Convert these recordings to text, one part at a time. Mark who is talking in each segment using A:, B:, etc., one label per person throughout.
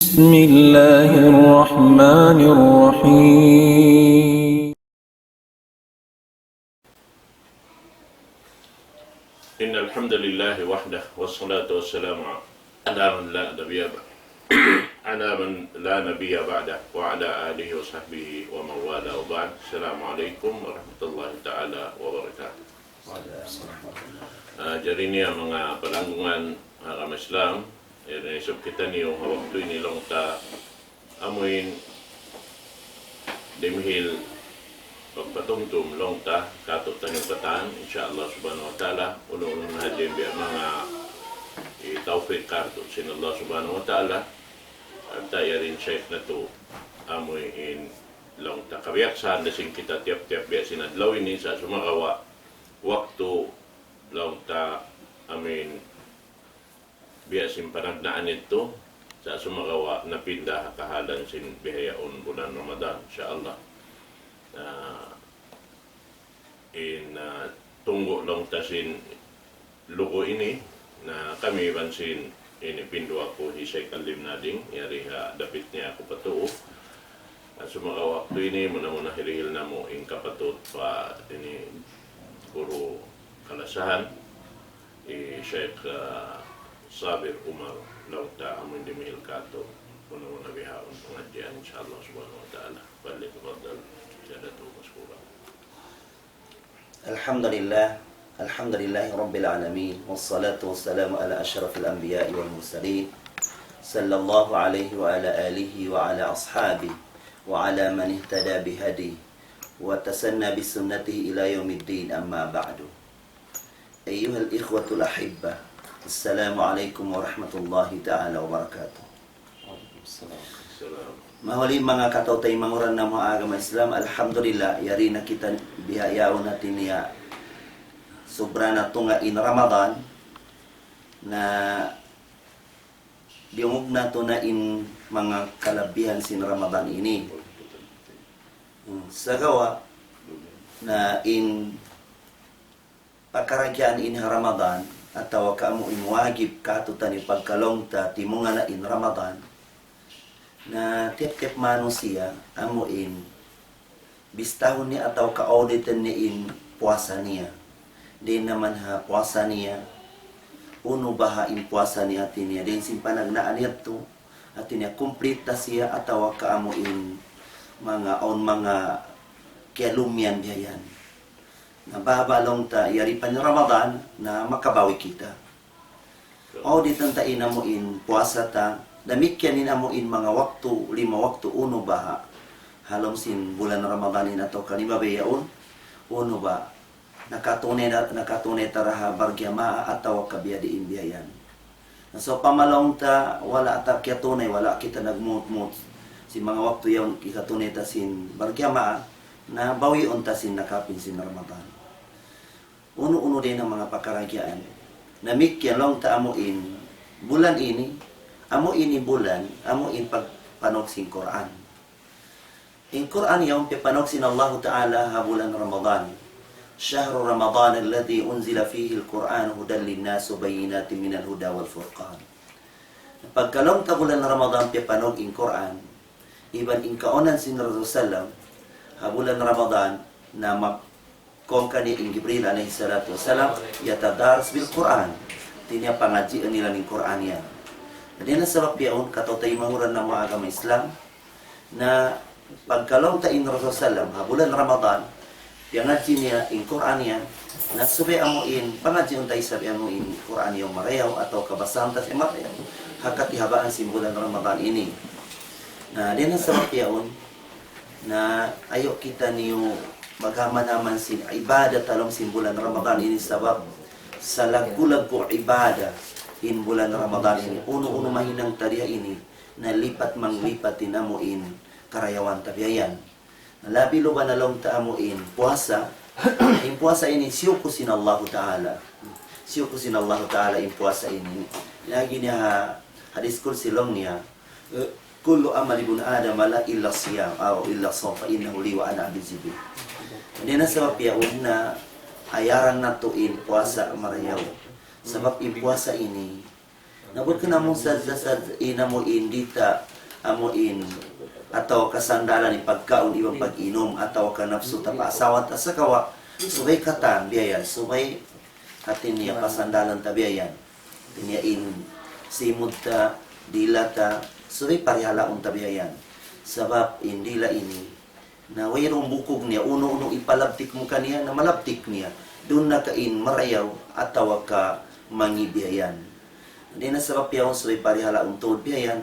A: بسم الله الرحمن الرحيم.
B: إن الحمد لله وحده والصلاة والسلام على من لا نبي بعده وعلى آله وصحبه ومن والاه وبعد. السلام عليكم ورحمة الله تعالى وبركاته. Jadi niya mga palanggungan mga Islam, inisip kita niyo waktu ini long ta amuin demhil pagpatumtum long ta kato tanong katan insyaallah subhanahu wa ta'ala ulun hadin biya mga tawfiq karto sin Allah subhanahu wa ta'ala at tayarin syekh na to amuin long ta kabiyak saan dasing kita tiap-tiap biya sinadlaw ini sa sumagawa waktu long ta amin biya sin panagnaan ito sa sumagawa na pindah kahalan sin bihayaon bulan Ramadan insyaallah. Tunggu long tasin lugo ini na kami bansin ini pindu ako hisay kalim nading yari dapit niya ako patuo sumagawa waktu ini muna hirihil na mo in kapatut pa ini puro kalasahan Sheikh Sabir Umar Lauta amin dimihil kato muna bihaon pengajian insyaallah subhanahu wa ta'ala. Balik kepada jadatul maskura.
C: Alhamdulillahi Rabbil Alamin. Wassalatu wassalamu ala ashrafil anbiya'i wal mursalin. Sallallahu alaihi wa ala alihi wa ala ashabihi wa ala man ihtada bihadi wa tasanna bisunnatihi ila yaumiddin, amma ba'du. Ayyuhal ikhwatul ahibba, assalamu alaikum warahmatullahi ta'ala wabarakatuh. Mahuli mga katautay manguran na mga agama Islam, alhamdulillah, yari na kita bihayaw natin niya sobra na tunga in Ramadan na diungog na to na in mga kalabihan sin Ramadan ini. Sa gawa na in pakaragyan in Ramadan atau kamu in wajib katutan ni pagkalongta timunga na in Ramadan na tiap-tiap manusia amuin bistahun niya atau ka-auditan niya in puasa niya. Din naman ha puasa niya uno baha in puasa niya atin niya din simpanag na aniyat to atin niya kumplita siya atau kaamuin mga kialumyan diyan na babalong ta yari pa ni Ramadan na makabawi kita. Auditan ta inamuin puasa ta damikyan inamuin mga waktu 5 waktu uno baha halom sin bulan Ramadanin atau kalima bayaon uno ba nakatunay taraha bargyama atau kabiyadi imbiyayan. So pamalong ta wala ta kiatunay wala kita nagmut-mut si mga waktu yaon kikatunay ta sin bargyama na bawi unta sin nakapin sin Ramadan. Uno-uno din ang mga pakaragyaan na mikyan long ta amuin bulan ini amuin bulan amuin pagpanog sin Quran. In Quran yaon pipanog sin Allah Ta'ala ha bulan Ramadan. شهر رمضان الذي أنزل فيه القرآن هدى للناس وبينات من الهدى والفرقان. Pagkalong ta bulan Ramadan pipanog in Quran, iban in kaonan sin Rasulullah ha bulan Ramadan na magkongka ni in Jibril alayhi salatu wasalam yatadaras bil Quran. Tinya pangajian nila ng Quran yan. Jadi na sabab yaon katotay manguran ng mga agama Islam na pagkalong ta in Rasulullah ha bulan Ramadan yang ngaji niya in Quran yan na sabi amuin pangaji untay sabi amuin Quran yung marayaw atau kabasahan tas marayaw hakat ihabaan simbulan Ramadan ini. Nah din ang sabab yaon na ayo kita niyo maghamanaman sin ibadah talong simbulan Ramadan ini sabab sa lagulag ko ibadah in bulan Ramadan ini uno mahinang tariya ini na lipat manglipat tinamuin karayawan tabiayan. Labi lo ba na long taamuin puasa in puasa ini siyukusin Allah Ta'ala siyukusin Allah Ta'ala in puasa ini lagi niya hadis kursi long niya kullu amal ibn adam la illa siyam aw illa sawm fa innahu li wa ana abizibi. Hindi na sabab yaon na ayaran na to in puasa marayaw sabab in puasa ini nabot ka na mong sad ina mo indita amuin atau kasandalan ni pagkaon ibang pag-inom atau ka nafsu ta paasawan ta sa kawa subay katan biyayan subay atin niya pasandalan ta biyayan tiniyain simud ta dila ta subay parihalaon ta biyayan sabab indila ini na wayrong bukog niya uno-uno ipalabtik mo kaniya na malabtik niya doon na kain marayaw atawa ka mangibiyayan di na sabab yaw subay parihalaon to biyayan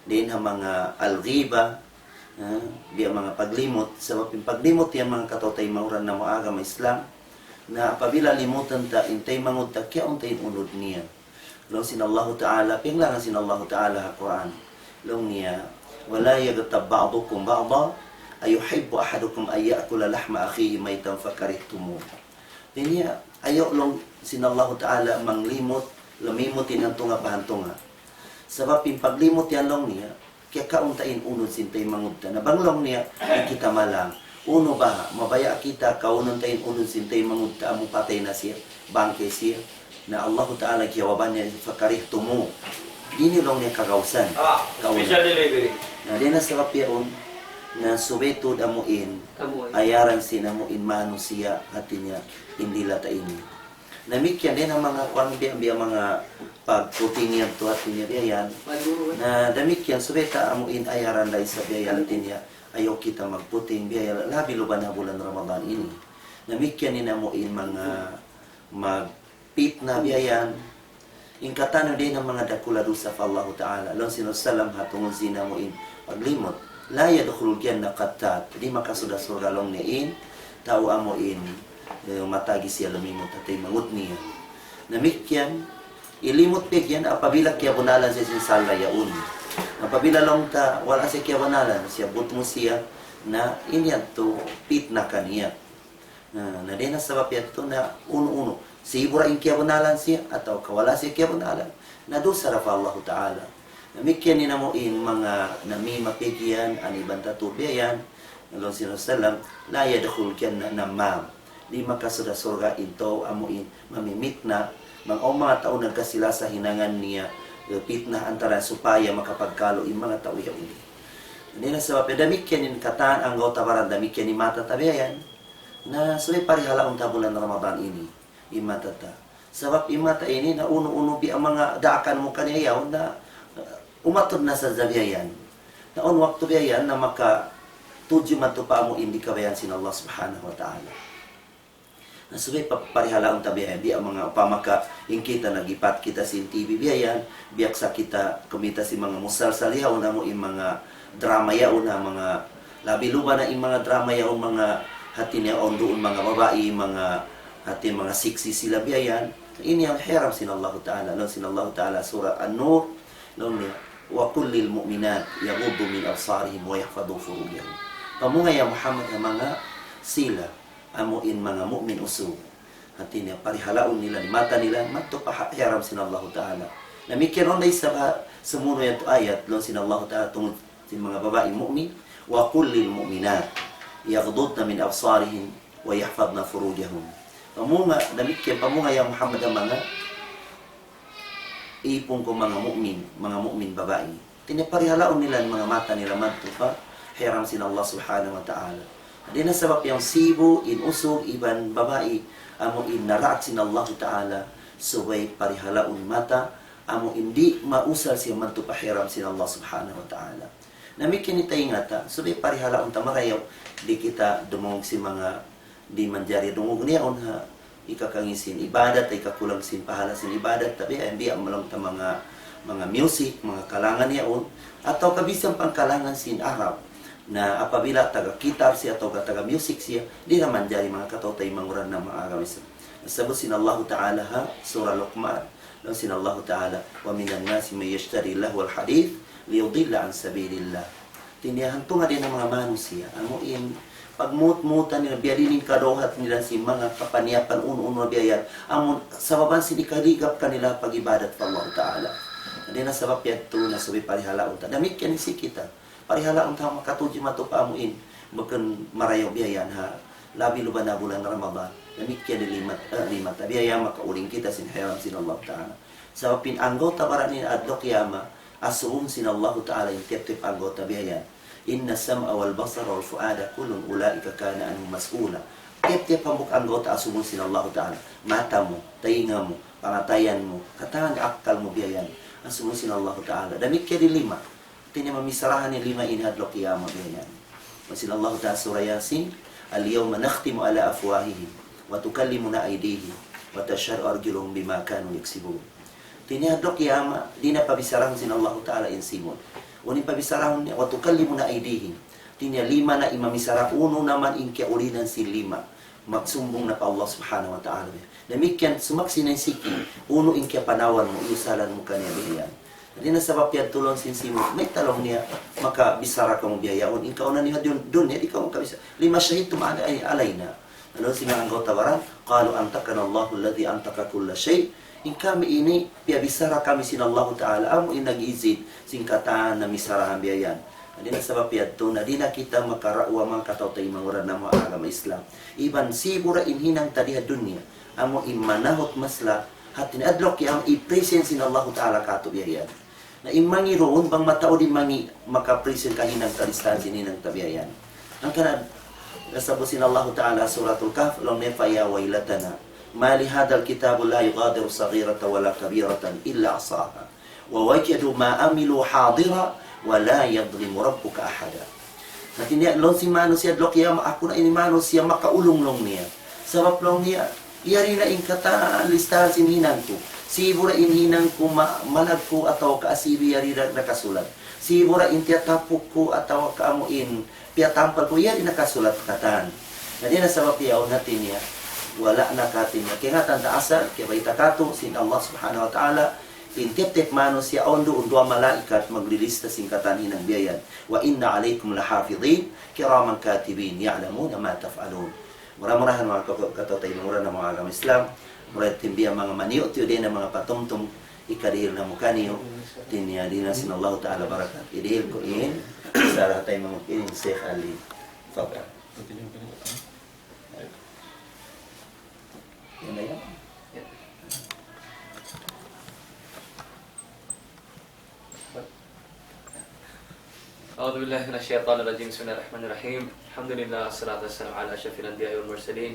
C: din ang mga alghiba di ang mga paglimot sabab yung paglimot yan mga katotay mauran na maaga may Islam na apabila limutan ta intay mangod ta kaya untay unod niya long sinallahu ta'ala pinglangan sinallahu ta'ala ha Quran long niya wala yagtab ba'dukum ba'da ayuhibbu ahadukum ay ya'kula lahma akhihi maytan fakarihtumu niya ayo long sinallahu ta'ala manglimot lumimutin ang tunga pahantunga sabab yung paglimot yan long niya kaya kauntain unod sintay mangudta na banglong niya kita malang uno ba mabaya kita kaunon tayin unod sintay mangudta amo patay na siya bangke siya na Allah Ta'ala kiyawaban niya fakarih tumu dini long niya kagawsan
D: special delivery
C: na di na sarap yaon na subetod amuin ayaran sinamuin manusia hati niya hindi lata ini namikyan din ang mga biya mga pagputing yan to hati niya biyayan na damikyan subeta amuin ayaran dahil sa biyayan hati niya ayaw kita magputing biyayan labi luban na bulan Ramadan ini namikyan din amuin mga magpit na biyayan ingkatano din ang mga dakula dusa fa Allah Ta'ala lon sinusalam hatungod sinamuin paglimot la yadkhulul janna qattat di makasuda surga long niin tao amuin matagi siya lumimot at ay mangut niya namikyan ilimot pigyan apabila kaya bunalan siya sinsala yaun apabila long ta wala siya kaya bunalan siya but mo siya na inyan to pit na kaniya na din na sabab yato na uno-uno sibura in kaya bunalan siya atau kawala siya kaya bunalan na dosa rafa Allah Ta'ala namikyan ni namuin mga namimapigyan aniban tatubiyan nalong sinusalam la yadkhul janna namam di makasuda surga into amuin mamimit na mga tao nagkasila sa hinangan niya pit na antara supaya makapagkalo yung mga tao yaw ini hindi na sabab damikyan ni kataan ang gautabaran damikyan ni mata tabiayan na sulit parihalaong tabulan na Ramadan ini imatata sabab imata ini na uno-uno bi ang mga daakan mo kaniyaw na umatod na sa zabiayan na on waktu biayan na maka tuju matupa mo hindi kabayan sin Allah Subhanahu wa Ta'ala na subay parihalaong tabihan di ang mga pamaka yung kita nagipat kita sin TV biyayan biyak sa kita kumita si mga musalsal yaw na mo yung mga drama yaw na mga labi luba na yung mga drama yaw mga hati niya on doon mga babae mga hati mga siksi sila biyayan ini ang hiram sin Allah Ta'ala lang sin Allah Ta'ala surah An-Nur lang niya wa kullil mu'minat yaghuddu min absarihim wa yahfadhu furujahum pamungay ang Muhammad ang mga sila amuin mga mu'min usog hati niya parihalaon nila ni mata nila magtupahayaram sin Allah Ta'ala namikyaron na sa muno yan to ayat lon sin Allah Ta'ala tungod sin mga babae mu'min wa kullil mu'minat yaghdudna min absarihim wa yahfadna furujahum pamunga pamunga yang Muhammad ang mga ipong ko mga mu'min babae tiniparihalaon nila mga mata nila magtupahayaram sin Allah Subhanahu wa Ta'ala di na sabab yung sibo, inusog, iban babae, amo inaraat sin Allah Ta'ala, subay parihalaon mata, amo hindi mausal siya mantupahiram sin Allah Subhanahu wa Ta'ala. Namikin itay nga ta, subay parihalaon tamarayaw, di kita dumong si mga di manjari dungog niyaon ha, ikakangisin ibadat, ay kakulang sin pahala sin ibadat, tabi ay biya malong ta mga music, mga kalangan niyaon, ataw kabisang pangkalangan sin Arab, na apabila taga-kitar siya atau taga-music siya, di naman dyan mga katotay manguran ng mga agamis. Nasabot sin Allah Ta'ala ha, surah Luqman, lang sin Allah Ta'ala, wa minan nasi may yashtari lahu al-hadith, liyudilla an sabilillah. Tiniyahan to nga din ng mga manusia, amuin, pagmut-mutan nila, biyalinin kadohat nila si mga kapaniyapan, uno-uno biyayan, amon, sababan sinikaligap kanila pag-ibadat pa Allah Ta'ala. Hindi na sabab yan to, nasabi parihalaon ta. Damit yan si kita. Parihalaon ta makatuji matupamuin bukan marayaw biyayan ha labi luban na bulan Ramadan namikyan limat biyaya makauling kita sin hiram sin Allah Ta'ala sabab pinanggaw tabaran ni adlo kiyama Asuun sinallahu ta'ala yung tiap-tiap anggota biyayan. Inna sam'a wal basara wal fu'ada kullun ulaika kana anhu mas'ula. Tiap-tiap anggota asuun sinallahu ta'ala. Mata mo, tainga mo, pangatayan mo, katangan akal mo biyayan. Asuun sinallahu ta'ala. Damit kaya di 5. Tinya mamisarahan ni 5 ini hadlo kiyama biyayan. Sinallahu ta'ala surah Yasin. Al-yawma nakhtimu ala afwahihim wa tukallimuna aydihim wa tashhadu arjuluhum bima kanu yaksibun. Tinihadlo kiyama, di na pabisarahon sin Allah Ta'ala insimon. Unin pabisarahon niya, wa tukallimuna aydihim. Tinya 5 na imamisarah, uno naman inkia ulinan si 5. Magsumbong na pa Allah Subhanahu wa Ta'ala. Demikian, sumaksi na siki, uno inkia panawan mo, iusalan mo kanya biyayan. Hindi na sabab yan tulong sinsimo, may talong niya, makabisara ka mong biyayaon. Ikaw na niya dunya, ikaw makabisara. 5 syahid tumaan ay alay na. Ano si mga anggota waran? Qalu antakana Allahu alladhi antaka kulla shay. In kami ini, piyabisara kami sin Allah Ta'ala. Amo inag-izid, singkataan na misarahan biyayan. Hindi na sabab yan to, na di na kita makarawa mga kataw tayo mga na mga agama Islam. Iban sibura inhinang tadiha dunya. Amo imanahot masla, hatin adlok yang i-present sin Allah Ta'ala kato biyayan. Na imangi roon bang matao di mangi makapresent kahinang kalistahan sininang tabiayan. Ang kanad nasabusin Allah Ta'ala suratul Kahf long nefa ya wailatana ma li hadal kitabu la yughadiru saghiratan wala kabiratan illa asaha wa wajadu ma amilu hadira wa la yadhlimu rabbuka ahada. Natin niya long si mano siya dlok ya ako na ini mano siya makaulong long niya. Sabab long niya iyari na ingkata listahan sininang ko. Sibura inhinang ko manag ko ataw kaasibi yari nakasulat. Sibura intiatapok ko ataw kaamuin piatampal ko yari nakasulat katan. Na di na sabab yaw natin niya wala na katin niya. Kaya nga tanda asal kaya baita kato sin Allah Subhanahu wa Ta'ala intiap-tiap mano siya ondo undwa malaikat maglilista singkatan hinang biyayan. Wa inna alaikum lahafidhin kiraman katibin ya'lamuna ma taf'alun. Murah-murahan mga katotay murah na mga agama Islam. Murad timbiya mga maniyo tiyo din ang mga patumtum ikadihil na mukha niyo tinya din na sinallahu ta'ala barakat idihil ko in sa rahatay mga kining Sheikh Ali Faka yan na yan.
D: أعوذ بالله من الشيطان الرجيم بسم الله الرحمن الرحيم الحمد لله والصلاة والسلام على أشرف الأنبياء والمرسلين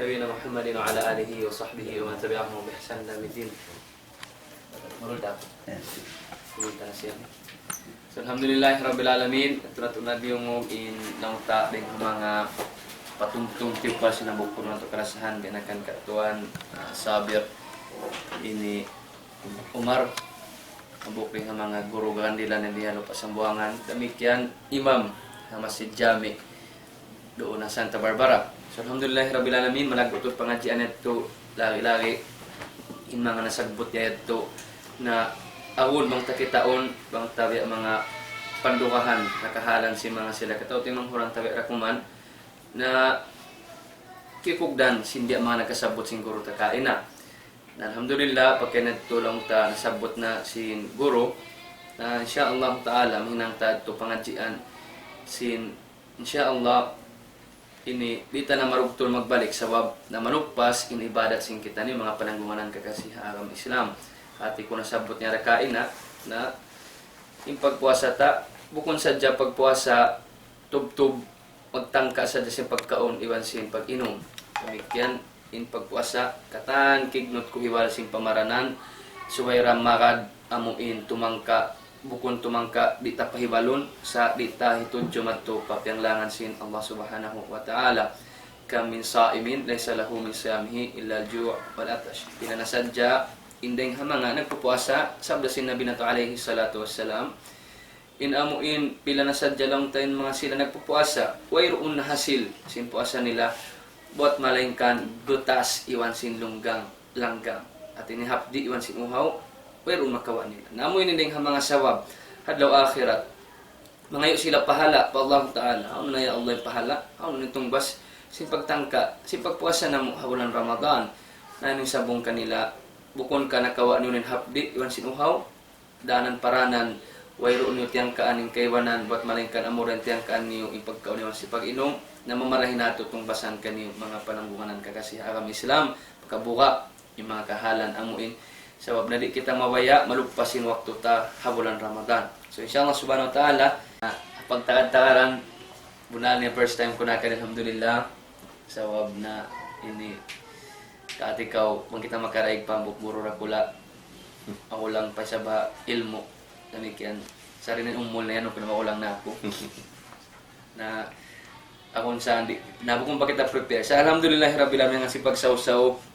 D: نبينا محمد وعلى آله وصحبه ومن تبعهم بإحسان إلى يوم الدين. So, alhamdulillah rabbil alamin. Tunad yung in nauta ding mga patungtong tipa sinabukon nato karasahan binakan katuan Sabir ini Umar bukling ng mga guru gandilan ng dihalo pasambuangan. Demikian Imam ng Masjid Jami doon na Santa Barbara. So alhamdulillah rabbil alamin malagutot pangajian ito lagi-lagi in mga nasagbot niya ito na awon bang takitaon bang tabi mga pandukahan nakahalan si mga sila kataw timang hurang tabi rakuman na kikugdan sindi mga nagkasabot sing guru takain na. Alhamdulillah pagkainat tulong ta nasabot na si guru na insyaallah ta'ala minang ta ito pangajian sin insyaallah ini dita na marugtol magbalik sabab na manugpas in ibadat sing kita ni mga pananggunganan kakasiha agam Islam. Ati ko nasabot niya rakain na yung pagpuasa ta bukon sadya pagpuasa tub-tub magtangka sadya sa pagkaon iwan sin pag-inom. Demikian in pagpuasa katan kignot ko hiwala sing pamaranan suwayra makad amuin tumangka bukon tumangka di ta pahibalon sa di ta hitudyo madto papyanglangan sin Allah Subhanahu wa Ta'ala kamin saimin laysa lahu min siyamihi illa al-ju' wal atash. Pinanasadya indeng hamanga nagpupuasa sabda sin Nabi nato alayhi salatu wassalam in amuin pila nasadya lang tayo mga sila nagpupuasa wayroon na hasil sin puasa nila buat malengkan gutas iwan sin lunggang langgang at inihapdi iwan sin uhaw wayroon makawa nila. Namoy ninding mga sawab hadlaw akhirat. Mangayo sila pahala pa Allah Ta'ala. Ano na ya Allah pahala? Ano nitong bas sin pagtangka, sin pagpuasa na habulan Ramadan. Naning sabong kanila bukon ka nakawa niyo hapdi iwan sin uhaw danan paranan wayroon niyo tiyang kaaning kaywanan buat malengkan amuran tiyang kaan niyo ipagkaon niyo si pag-inom na mamarahin nato tong basan kaniyo mga pananggunganan kakasiha agam Islam pagkabuka yung mga kahalan amuin Sabab na di kita mawaya, malugpasin waktu ta habulan Ramadan. So inshallah subhanahu wa ta'ala, pagtakad-takaran, bulan niya first time ko na kan alhamdulillah. Sabab na ini kaatikaw, kung kita makaraig pa, bukburo rakula, ako lang pa sa ba ilmo. Damikian, sarili umul na yan, kung makulang na ako. Na akong saan, nabukong pa kita prepare. Sa alhamdulillahi rabbil alamin nga si pagsawsaw,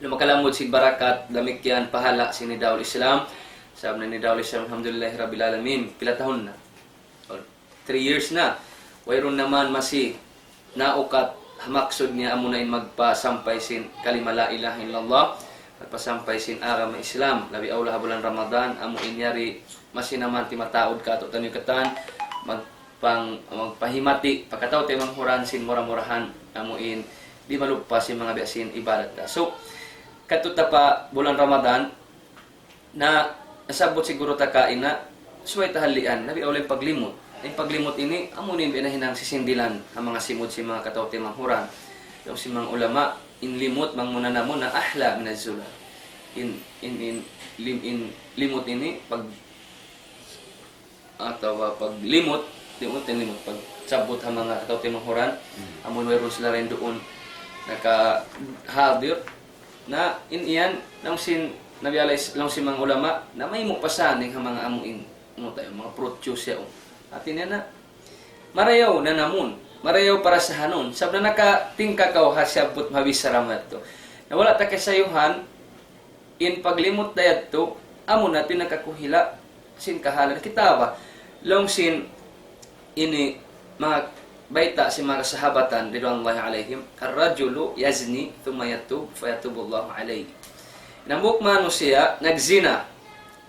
D: lumakalamod si Barakat, damikyan, pahala si Nidaul Islam. Sabi na Nidaul Islam, alhamdulillahi rabbil alamin, pila tahon na. 3 years na. Wayron naman masi, naukat, hamaksod niya amunain magpasampay sin kalima la ilaha illallah, magpasampay sin agama Islam, labi awla bulan Ramadan, amo inyari masinaman ti mataod ka, to tanyo katan, magpahimati, pagkataw tayo manghuran sin mura-murahan, amuin, di malugpas yung mga biasin ibadat ka. So, katuta pa bulan Ramadan na nasabot siguro takain na suway tahalian nabi awlay paglimot. Ang paglimot ini amunin binahinang sisindilan ang mga simod si mga katawti manghuran. Yung si mga ulama in limot mang muna na muna ahla min az-zula. In limot ini pag atau pag limot pag sabot ang mga katawti manghuran amun mayroon sila rin doon naka-hadir na iyan lang sin nabialis lang si mga ulama na may mupasan ng mga amuin mo tayo mga produce yao atin yan na marayaw na namun marayaw para sa hanon sab na nakatingka kaw hasyabot mabisaramat to na wala ta kasayuhan in paglimot dayat to amo natin nakakuhila sin kahalan kita ba long sin ini mga baita si mga sahabatan ridwanullahi alaihim ar-rajulu yazni thumma yatub fayatubullahu alayhi. Nambuk manusia nagzina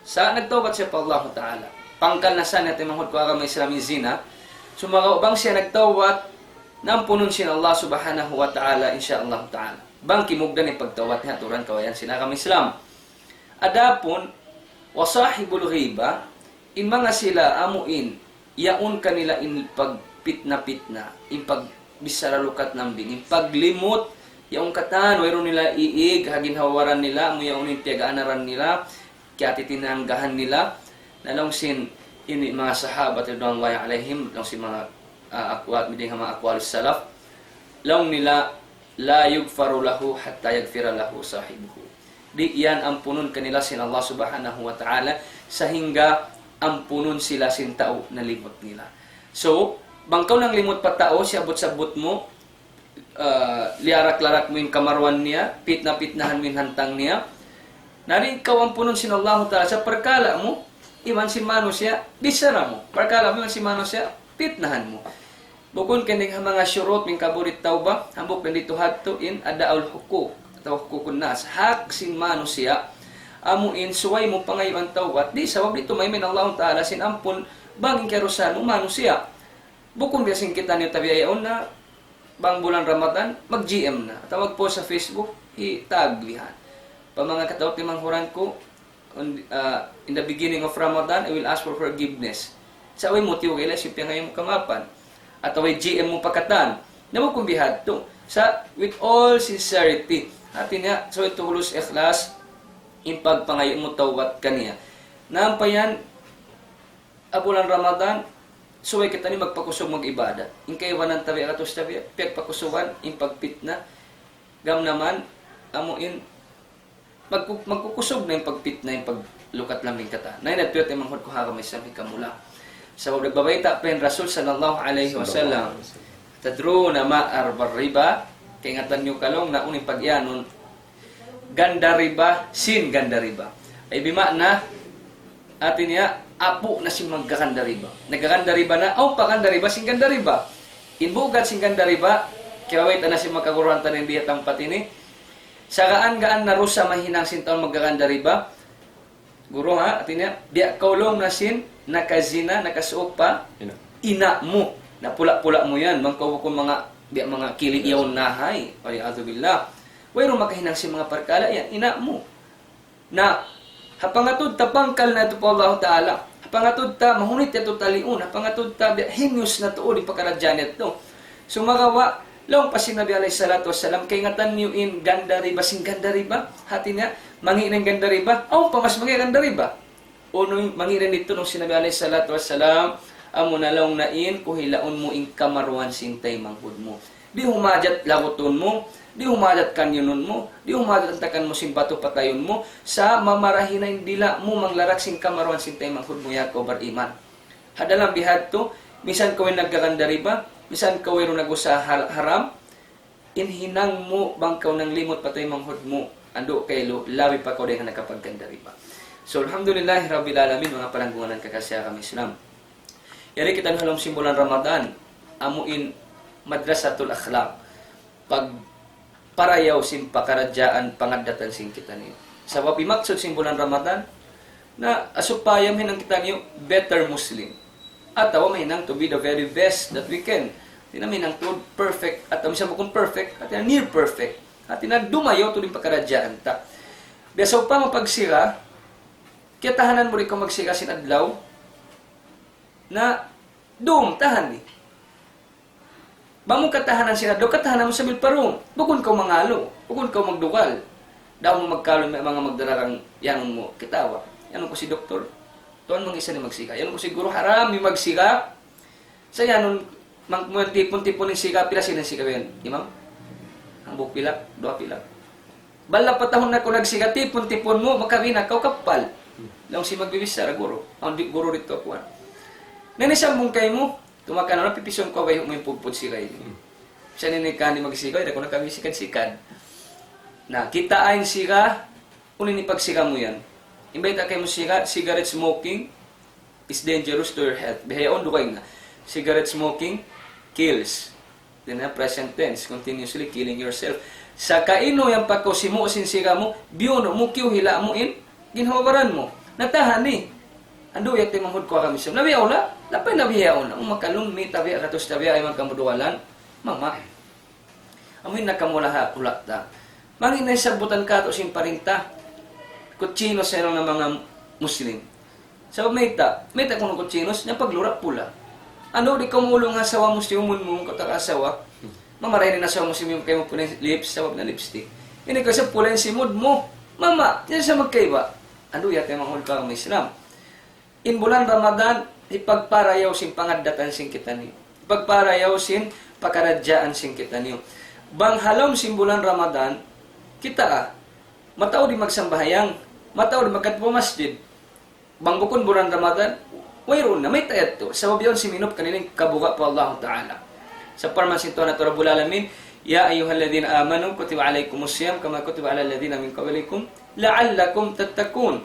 D: sa nagtawbat siya pa Allah Ta'ala. Pangkal na sa natin manghud ko agama Islami zina. Sumagaw bang siya nagtawbat nang punon siya Allah Subhanahu wa Ta'ala insyaallah Ta'ala. Bang kimugdan ni pagtawbat niya turan kawayan sina kami Islam. Adapun wasahibul ghiba in mga sila amuin yaun kanila in pag pitna, yung pagbisaralukat nambing, yung paglimot, yung katan, wayro nila iig, haginhawaran nila, mo yung tiagaanaran nila, kaya titinanggahan nila, na lang sin, ini mga sahabat, ridwanullahi alaihim, lang si mga akwat, miding mga akwal salaf, lang nila, la yugfaru lahu, hatta yagfira lahu sahibuhu. Di yan ang punon kanila sin Allah Subhanahu wa Ta'ala, sahingga ang punon sila sin tao na limot nila. So, bangkaw ng limot pa tao, siabot-sabot mo, liarak-larak mo yung kamarwan niya, pitna-pitnahan mo yung hantang niya, nari ikaw ang punon sin Allah Ta'ala, sa perkala mo, iman si mano siya, bisara mo. Perkala mo, iman si mano siya, pitnahan mo. Bukon kaning mga syurot, min kaburit tawba, hambok nandito hadto in ada'ul hukuk, atau hukukun nas, hak sin mano siya, amuin, suway mo pangayon tawbat, di sawab dito may min Allah Ta'ala, sin ampun, baging kerusan mo, mano siya. Bukong kasing kita niyo tabiayon na bang bulan Ramadan, mag-GM na. Tawag po sa Facebook, i-taglihan. Pa mga katawat ni manghuran ko, in the beginning of Ramadan, I will ask for forgiveness. Sa away mo, tiyo kaila, siyempre ngayon mo kamapan. At away GM mo pakatan. Na mo kumbihad to. Sa, with all sincerity. Atin nga, so ito hulus ikhlas, in pagpangayon mo tawat kaniya. Nampayan, bulan Ramadan, suway kita ni magpakusog mag-ibadat. In kayo ng tabi akatos tabi, pagpakusugan, in pagpitna, gam naman, amuin, magkukusog na yung pagpitna, yung paglukat lang din kata. Na yun at piyot yung manghod ko haka may sabi kamula. Sa nagbabayta pa yung Rasul sallallahu alaihi wasallam, tadro na ma'arbar riba, kaya ngatan nyo kalong na uning pag-ianon, ganda riba, sin ganda riba. Ay bima na, atin niya, apo na si magkakanda riba. Nagkakanda riba na, pakanda riba, sing ganda riba. Inbugat sing ganda riba, kaya wait na si magkakuranta ng biyatang patini. Sa gaan-gaan na rusa mahinang sintaon magkakanda riba, guro ha, atin niya, diya kaulong na sin, nakazina, nakasuok pa, ina mo. Na pula-pula mo yan, mangkaw ko mga kili iyaw nahay. Waliyadu billah. Wayro makahinang si mga parkala, yan, ina mo. Na, hapangatod ta pangkal na ito po Allah Ta'ala. Hapangatod ta mahunit ito taliun. Hapangatod ta hinyos na ito di pakaradyan ito. So magawa
E: Long pa si Nabi alayhi salatu wassalam, kay ngatan niyo in ganda riba, sing ganda riba, hati niya, mangi ng ganda riba, pamas mangi ganda riba. Uno mangi rin dito nung sinabi alayhi salatu wassalam, amo na lang na in, kuhilaon mo in kamaruan sintay manghud mo. Di humajat laguton mo, di humajat kanyunon mo, di humajat antakan mo simbato patayon mo, sa mamarahin na dila mo manglarak sing kamaruan sintay manghud mo yako bar iman. Hadalang bihad to, misan kawin nagkaganda riba, misan kawin nagusa haram, inhinang mo bangkaw ng limot patay manghud mo, ando kaylo, labi pa ko din nakapagkanda riba. So, alhamdulillah, Rabbil Alamin, mga palanggungan ng kakasya kami Islam. Yari kita halong simbolan Ramadan, amuin madrasatul akhlaq, pag parayaw sim pakaradyaan pangadatan sing kita niyo. Sa wapimaksud simbolan Ramadan, na asupayam hinang kita niyo, better Muslim. At awa mahinang to be the very best that we can. Di namin ang to perfect, at ang isang bukong perfect, at near perfect. At dumayo to din pakaradyaan ta. Biasa pa mapagsira, kaya tahanan mo rin kung magsira sinadlaw, na doon, tahan ni. Bamong katahanan sinadlaw, katahanan mo sa milparong. Bukon ka mangalo, bukon ka magdukal. Daw mo magkalon may mga magdararang yanon mo, kitawa. Yanon ko si doktor, tuwan mong isa ni magsika. Yanon ko siguro haram yung magsika. Sa yanon, tipon-tipon ng sika, pila silang sika yan, imam? Ang buhok pila, dua pila. Bala patahon na ko nagsika, tipon-tipon mo, makawina, kau kapal. Lang si magbibisa ra guro. Ang di guro rito ako. Nanisang mong kayo mo, tumakan na pipison ko ba yung pugpud sila ini. Siya ninikani magsikay, dako nakabisikan-sikan. Na kita ayon sika, unin ni pagsika mo yan. Imbay ta kay mo sika, cigarette smoking is dangerous to your health. Bihayon do kay nga. Cigarette smoking kills. Then present tense, continuously killing yourself. Sa kaino yang pagkosimo sin sika mo, biyono mo kiw hila mo in ginhawaran mo. Natahan ni. Ando yate manghud ko kami siya. Nabiyaw la. Lapay nabiyaw na. Makalong mi tabi katos tabi ay magkamuduwalan. Mama. Amoy nakamulaha kulakta. Mangin na sabutan ka to parinta. Kutsinos sa ng mga Muslim. Sa meta kuno kutsinos nya paglura pula. Ano di ka mulong asawa Muslim mo katak asawa. Mamaray na asawa Muslim kay mo punin lips sa na lipstick. Ini ko sa pula simod mo. Mama, yan sa magkaiba. Ano yate manghud ka ng Islam? In bulan Ramadan, ipagparayaw sin pangadatan sin kita niyo. Ipagparayaw sin pakaradyaan sin kita niyo. Bang halom sin bulan Ramadan, kita matao di magsambahayang, matao di magkatpo masjid. Bang bukon bulan Ramadan, wayron na may tayat to. Sa babiyon si minop kanining kabuga po Allah Ta'ala. Sa parmasin to na to Rabbul Alamin, Ya ayyuhalladhina amanu kutiba alaykumus siyam kama kutiba alal ladzina min qablikum la'allakum tattaqun.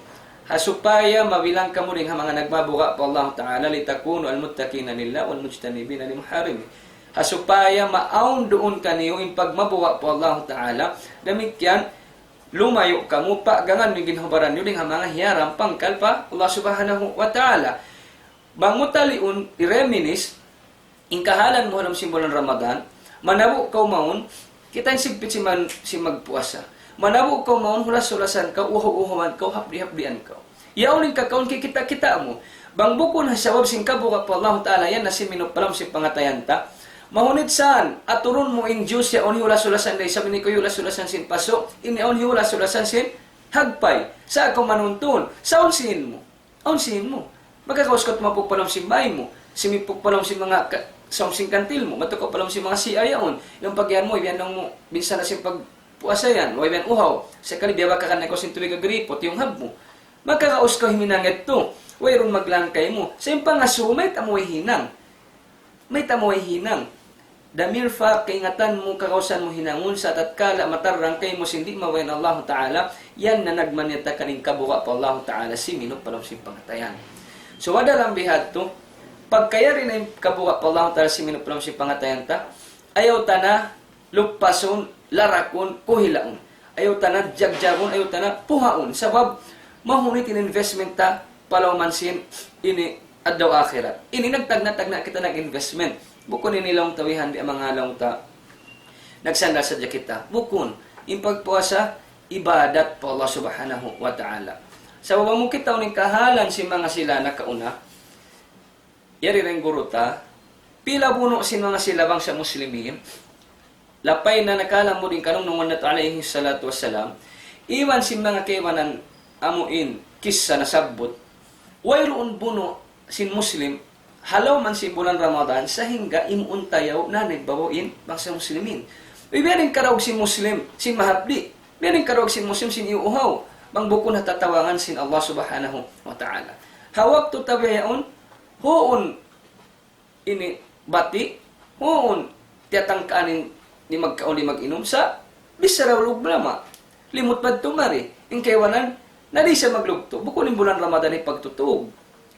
E: Hasupaya mabilang kamo ring mga nagbabuga po Allah Ta'ala litakunu almuttaqina lillah wal mujtanibina li muharimi. Hasupaya maaon doon kaniyo in pagmabuga po Allah Ta'ala damikyan lumayo kamo pa gangan mi ginhabaran yo ding mga hiyaram pangkal pa Allah Subhanahu wa Ta'ala. Bangutaliun ireminis ingkahalan mo ng simbolan Ramadan. Manabo kaw maun, kita sigpit si magpuasa. Manabo kaw maun, hulas-hulasan ka, uhaw-uhawan ka, hapdi-hapdian ka. Yaunin ka kaun kita mo. Bang bukon hasawab sing kabuka po Allah Ta'ala yan na si minupalam si pangatayan ta. Mahunit saan, aturun mo in Diyos ya on hulas-hulasan day sabi ni ko hulas-hulasan sin paso, ini on hulas-hulasan sin hagpay. Sa ako manuntun, sa onsin mo. Onsin mo. Magkakauskot mapugpalam si bay mo. Simipugpalam si mga somsing kantil mo, matuko pa lang si mga siayaon. Yung pagyan mo, ibyan mo, binsa na si pagpuasa yan, o ibyan uhaw. Sa kalibiyaba ka kanay ko sin tubig agripot, yung hab mo. Magkakaos ka himinanget to, wayron maglangkay mo. Sa yung pangaso, may tamoy hinang. May tamoy hinang. The mere fact, kaingatan mo, kakausan mo hinangun, sa tatkala, matarangkay mo, sindi mawain Allah Ta'ala, yan na nagmanyata kaning kabuka pa Allah Ta'ala, si minok palam si pangatayan. So, wala lang bihad to, pagkaya rin ay kabuka pa Allah Ta'ala si minupulam si pangatayan ta, ayaw ta na lupason, larakon, kuhilaon. Ayaw ta na jagjagon, ayaw ta na puhaon. Sabab, mahunit in investment ta, palawmansin, ini addaw akhirat. Ini nagtagna-tagna kita nag-investment. Bukon ini lang tawihan di mga lang ta, nagsandal sa kita. Bukon, in pagpuasa, ibadat pa Allah Subhanahu wa Ta'ala. Sabab mo kita uning kahalan si mga sila na kauna, yari rin guru ta, pila buno sin mga silabang sa muslimin, lapay na nakala mo din kanong nungan na alayhi salatu wassalam, iwan si mga kaiwanan amuin kisa na sabbot, wayroon buno sin Muslim, halaw man si bulan Ramadan, sa hingga imuntayaw na nagbawain bangsa Muslimin. Biyanin karawag si Muslim, sin mahabli, biyanin karawag si Muslim, sin iuhaw, bang buko na tatawangan sin Allah subhanahu wa ta'ala. Hawak to tabiyaon, hoon ini bati, hoon tiyatangkanin ni magkaon ni mag-inom sa bisaraw luglama. Limot pa tumari, in kaywanan, nadi siya maglugto. Buko ni bulan Ramadan ay pagtutug.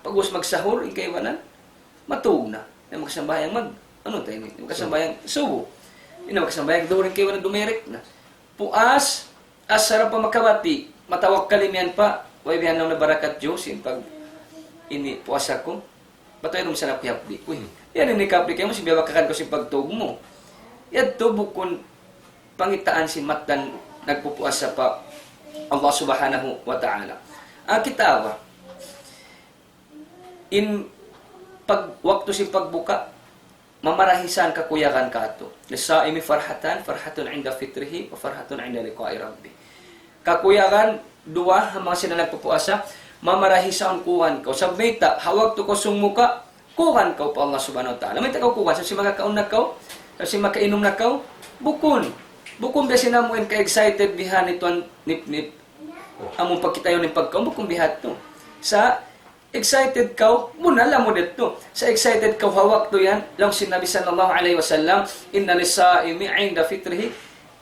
E: Pag-us magsahur, in kaywanan, matug na. Na magsambayang magsambayang subo. Ina magsambayang doon kaywanan dumerik na. Puas, asara pa makabati, matawag kalimian pa, way bihan lang na barakat Diyos, in pag ini puasa ko, batoy nung sa napihapdi. Uy, yan ini kapli kayo mo, sibiyawakan ko si pagtug mo. Yan to bukon pangitaan si Matan nagpupuasa pa Allah subhanahu wa ta'ala. Kitawa, in waktu si pagbuka, mamarahisan kakuyakan kato. Lisaimi farhatun inda fitrihi, wa farhatun inda liqa'i rabbi. Kakuyakan, dua, ang mga sila nagpupuasa, mamarahisan kuhan ko. Sabay ta, hawag to ko sumuka, kuhan ko pa Allah subhanahu wa ta'ala. May takaw kuhan, sa si makakaon na ko, sa si makainom na ko, bukon. Bukon ba sinamuin ka-excited bihan ito ang nip-nip. Among pagkitayo ng pagkaon, bukon bihat to. Sa excited ka, muna lang mo dito. Sa excited ka, hawak to yan. Lang sinabi sallallahu alaihi wasallam, inna lisaimi inda fitrihi,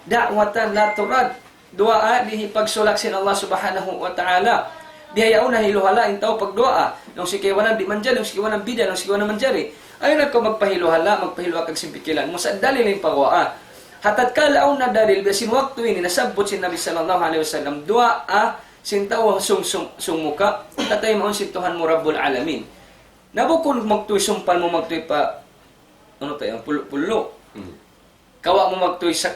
E: da'watan la turad. Dua dihi pagsulak sin Allah subhanahu wa ta'ala. Dihayaw na hiluhala in tao pagdua. Nung si kiwanan di manjali, nung si kiwanan bida, nung si kiwanan manjali. Ayun ako magpahiluhala, magpahiluha kag simpikilan mo sa dalil ng pagwaa. Hatat kalaaw na dalil basin waktu ini nasabot si Nabi sallallahu alaihi wasallam dua sintaw sumuka tatay maun si Tuhan mo Rabbul Alamin. Nabukon magtuy sumpan mo magtuy pa ano tayo pulo. Kawa mo magtuy sa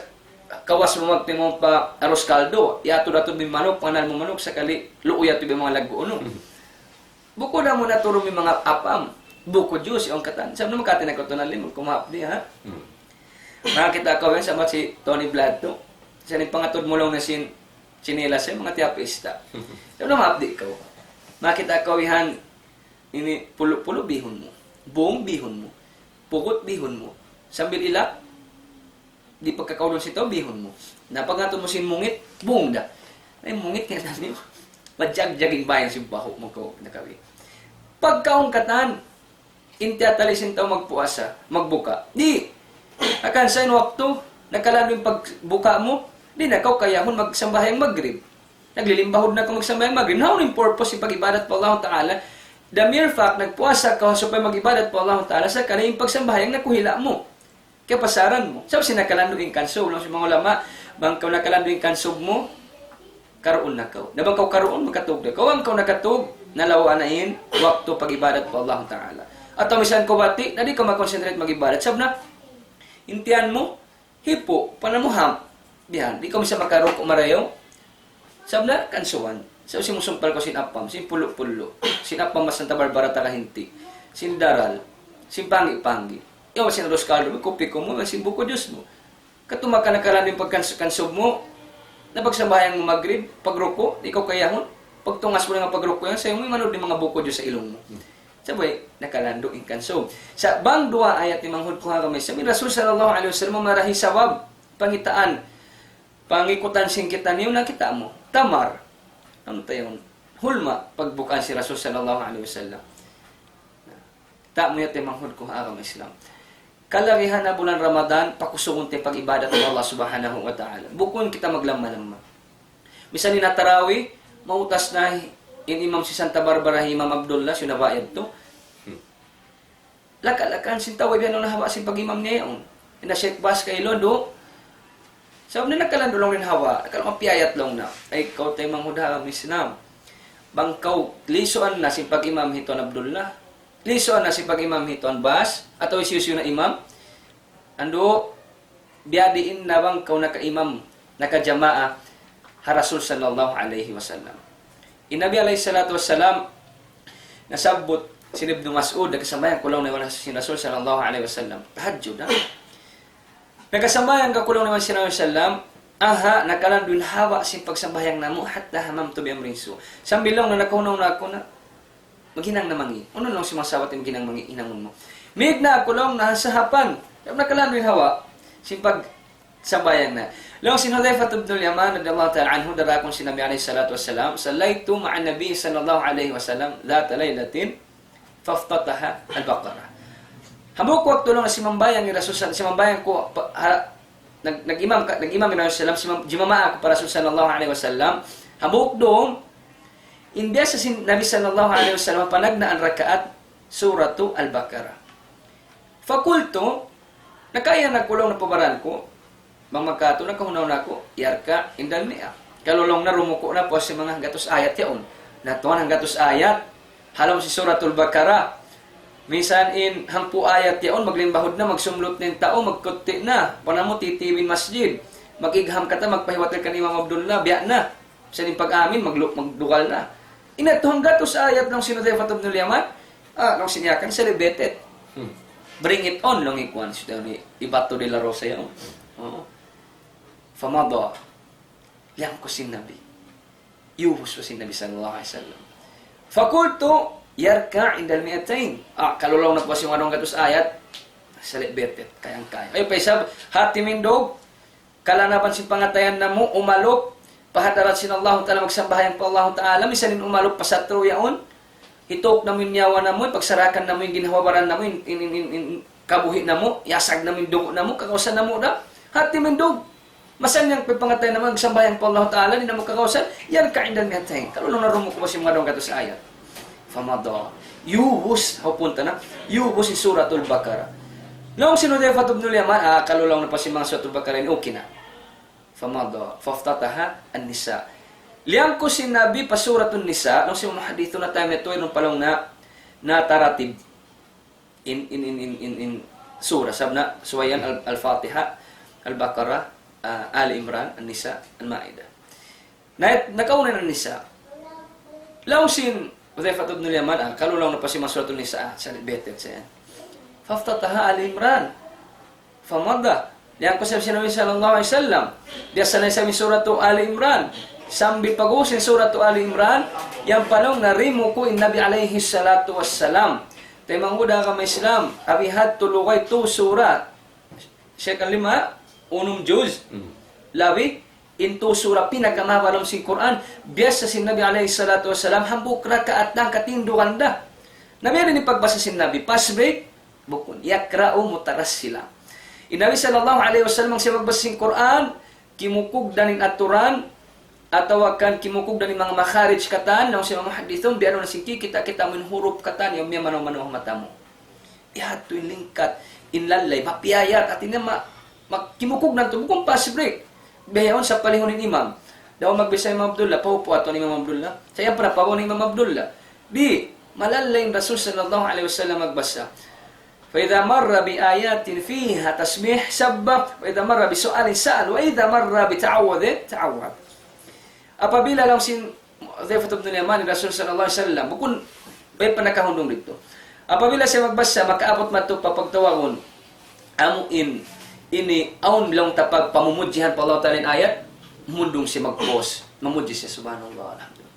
E: kawas mo magtuy mo pa aros kaldo. Yato dato mi manok panal mo manok sakali luuya to mga laguono. Buko na mo naturo mi mga apam. Buko juice yung katan. Sabi naman katin ako ito na limon, kumahapdi ha. Nakakita ko yan sa si Tony Vlad to. Sa pangatod mo lang na sinelas yung mga tiapista. Sabi naman mahapdi ko. Nakita ko yan, ini pulo bihon mo. Buong bihon mo. Pukot bihon mo. Sambil ilak, di pagkakaulong sito, bihon mo. Napagatod mo sin mungit, buong da. Ay mungit kaya namin. Madyag-jaging bayan si baho mo ko nakawi. Pagkaong katan, intiatalisin tao magpuasa, magbuka. Di, akan sa waktu, nagkalalo yung pagbuka mo, di na ikaw kayahon magsambahayang magrib. Naglilimbahod na kung magsambahayang magrib. Now, yung purpose yung pag-ibadat po Allah Ta'ala, the mere fact, nagpuasa ka, so mag-ibadat po Allah Ta'ala, sa kanay yung pagsambahayang nakuhila mo. Kaya pasaran mo. Sabi sinakalando yung kansob, lang sa mga ulama, bang kau nakalando yung kansob mo, karoon na kau. Nabang kau karoon, makatug na. Kawang kau nakatug, nalawanain, waktu pag-ibadat po Allah Ta'ala. At misan ko bati, na di ka mag-concentrate mag-ibadat. Sab na, intiyan mo, hipo, panamuham. Diyan, di ka misan makaruko marayo. Sab na, kansuan. Sab si musumpal ko sinapam, sin pulo-pulo. Sinapam mas Santa Barbara Talahinti. Sin daral, sin pangi-pangi. Yaw, sin Roscaldo, may kopi ko mo, sin buko Diyos mo. Katumaka na karan yung pagkansob mo, na pagsambayang mo magrib, pagruko, ikaw kayahon, pagtungas mo ng pagruko yan, sa'yo mo yung manood ng mga buko Diyos sa ilong mo. Sabay, nakalando in kanso. Sa bang dua ayat ni manghud ko nga kamay, sabi Rasul sallallahu alaihi wasallam marahi sawab, pangitaan, pangikutan singkitan niyo nakita mo. Tamar, ano tayo, hulma, pagbukaan si Rasul sallallahu alaihi wasallam. Ta mo yate manghud ko nga kamay Islam. Kalagihan na bulan Ramadan, pakusungon tayo pag-ibadat ng Allah subhanahu wa ta'ala. Bukon kita maglamma-lamma. Bisan ni natarawi, mautas na Imam si Santa Barbara, Imam Abdullah, siya nabayad to. Laka-lakan, sintaway yan nung nahawa si pag-imam niya yun. Na Sheikh Bas kay Lodo. Sabi na nagkalando lang rin hawa, nagkalamapiyayat lang na. Ay, ikaw tayo manghudha, Islam. Bangkaw, lisuan na si pag-imam hiton Abdullah. Lisuan na si pag-imam hiton Bas. Ato isyusyo na imam. Ando, biyadiin na bangkaw naka-imam, naka-jamaa, harasul sallallahu alaihi wasallam. Nabi alayhi salatu wassalam, nasabot si Ibn Mas'ud, nagkasambayan ko lang na wala si Rasul sallallahu alaihi wasallam. Tahajjud, ha? Nagasambayan ka kulong naman siya sallam, aha, nakalandun hawa sin pagsambayang namo, hatta hamam to biyam rinso. Sambilong na nakunaw na ako na, maghinang na mangi. Ano lang sumasawat yung ginang mangi, inangon mo. Mig na kulong na sa hapan, nakalandun hawa, sin pagsambayang na. Lang si Hudhayfah ibn al-Yaman radhiyallahu ta'ala anhu darakon sinabi alayhi salatu wassalam, sallaytu ma'an nabi sallallahu alaihi wasallam dhata laylatin faftataha al-Baqarah. Hambuk ko tulong na si mambayang ni Rasul si mambayang ko nag-imam ni Rasul sallam si jimama ko para Rasul sallallahu alaihi wasallam. Hambuk dong imbes sa Nabi sallallahu alaihi wasallam panagna ang rakaat suratu al-Baqarah. Fakulto nakaya nagkulong na pabaran ko mamagkato nakahunaw na ko yarka indal niya. Kalulong na rumuko na po si mga hanggatos ayat yaon. Natuan hanggatos ayat halam si suratul Baqarah. Minsan in hangpu ayat yaon maglimbahod na magsumlot ning tao magkutti na panamo titiwin masjid magigham kata magpahiwatel kan Imam Abdullah biya na sa ning pag-amin magdukal na inato hanggatos ayat ng Hudhayfah ibn al-Yaman nang sinyakan celebrated bring it on long ikwan siya ni Ibato de la Rosa yaon famada yang ko sin nabi yuhus sin nabi sallallahu alaihi wasallam fakultu yarka indal mi'atain. Kalulaw na po si mga gatos ayat, celebrated, kayang-kaya. Ay, paisab, hati mindog, kalanapan si pangatayan na mo, umalop, pahadarat sin Allah Ta'ala, magsambahayan pa Allah Ta'ala, misanin umalop, pasatro yaon, hitok na minyawa na mo, pagsarakan na mo, yung ginawabaran na mo, kabuhi na mo, yasag na mo, dugo na mo, kakausan na mo na, hati mindog. Masan yung pangatayan na mo, magsambahayan pa Allah Ta'ala, hindi na mo kakausan, yarka indal mi'atain. Kalulaw na rumok po si mga gatos ayat. Famada. Yuhus, punta na. Yuhus si suratul Baqarah. Noong si Hudhayfah ibn al-Yaman, kalulaw na pa si mga suratul Baqarah, okay na. Famada. Faftataha an-Nisa. Liang ko sinabi pa suratul Nisa, nung si mga hadito na tayo nito, nung palong na taratib in surah. Sab na, suwayan al-Fatiha, al-Baqarah, Ali Imran, an-Nisa, al-Ma'idah. Nakauna ng Nisa. Laong sin Hudhayfah ibn al-Yaman, kalulaw na pa si Masuratul Nisa, celebrated siya. Faftataha Ali Imran. Famada. Liang ko sabi si Nabi sallallahu alaihi wasallam. Biasa na sa Suratu Ali Imran. Sambil pagusin Suratu Ali Imran, yang palong narimu ko in Nabi alaihi salatu wassalam. Tayo mangguda ka may Islam. Abihad tulukay tu surat. Siya kalima, unum juz. Lawi, into surah pinagkamabalong si Quran biasa si Nabi alaihi salatu wassalam hambuk rakaat ng katindukan da na meron ni pagbasa si Nabi pasbreak bukun yakra'u mutarassila Nabi sallallahu alaihi wasallam siya magbasa si Quran kimukug danin aturan atawakan kimukug danin mga makharij katan nang si mga hadithon biano na singki kita min huruf katan yung miya manaw mata mo ihatu lingkat inlalay mapiyayat at ina kimukug nanto bukun pasbreak bayaon sa palihon ni Imam. Daw magbisa Imam Abdullah, paupo ato ni Imam Abdullah. Saya pala pawo ni Imam Abdullah. Di, malalay yung Rasul sallallahu alaihi wasallam magbasa. Fa idha marra bi ayatin fiha tasbih sabba, wa idha marra bi su'alin sa'al, wa idha marra bi ta'awwadh ta'awwad. Apabila lang sin Hudhayfah ibn al-Yaman ni Rasul sallallahu alaihi wasallam, bukun bay panakahundong dito. Apabila siya magbasa, makaabot mato papagtawagon amuin ini aun bilang tapag pamumudjihan pa Allah Ta'ala ayat mundong siya mag-pause mamudji siya subhanallah alhamdulillah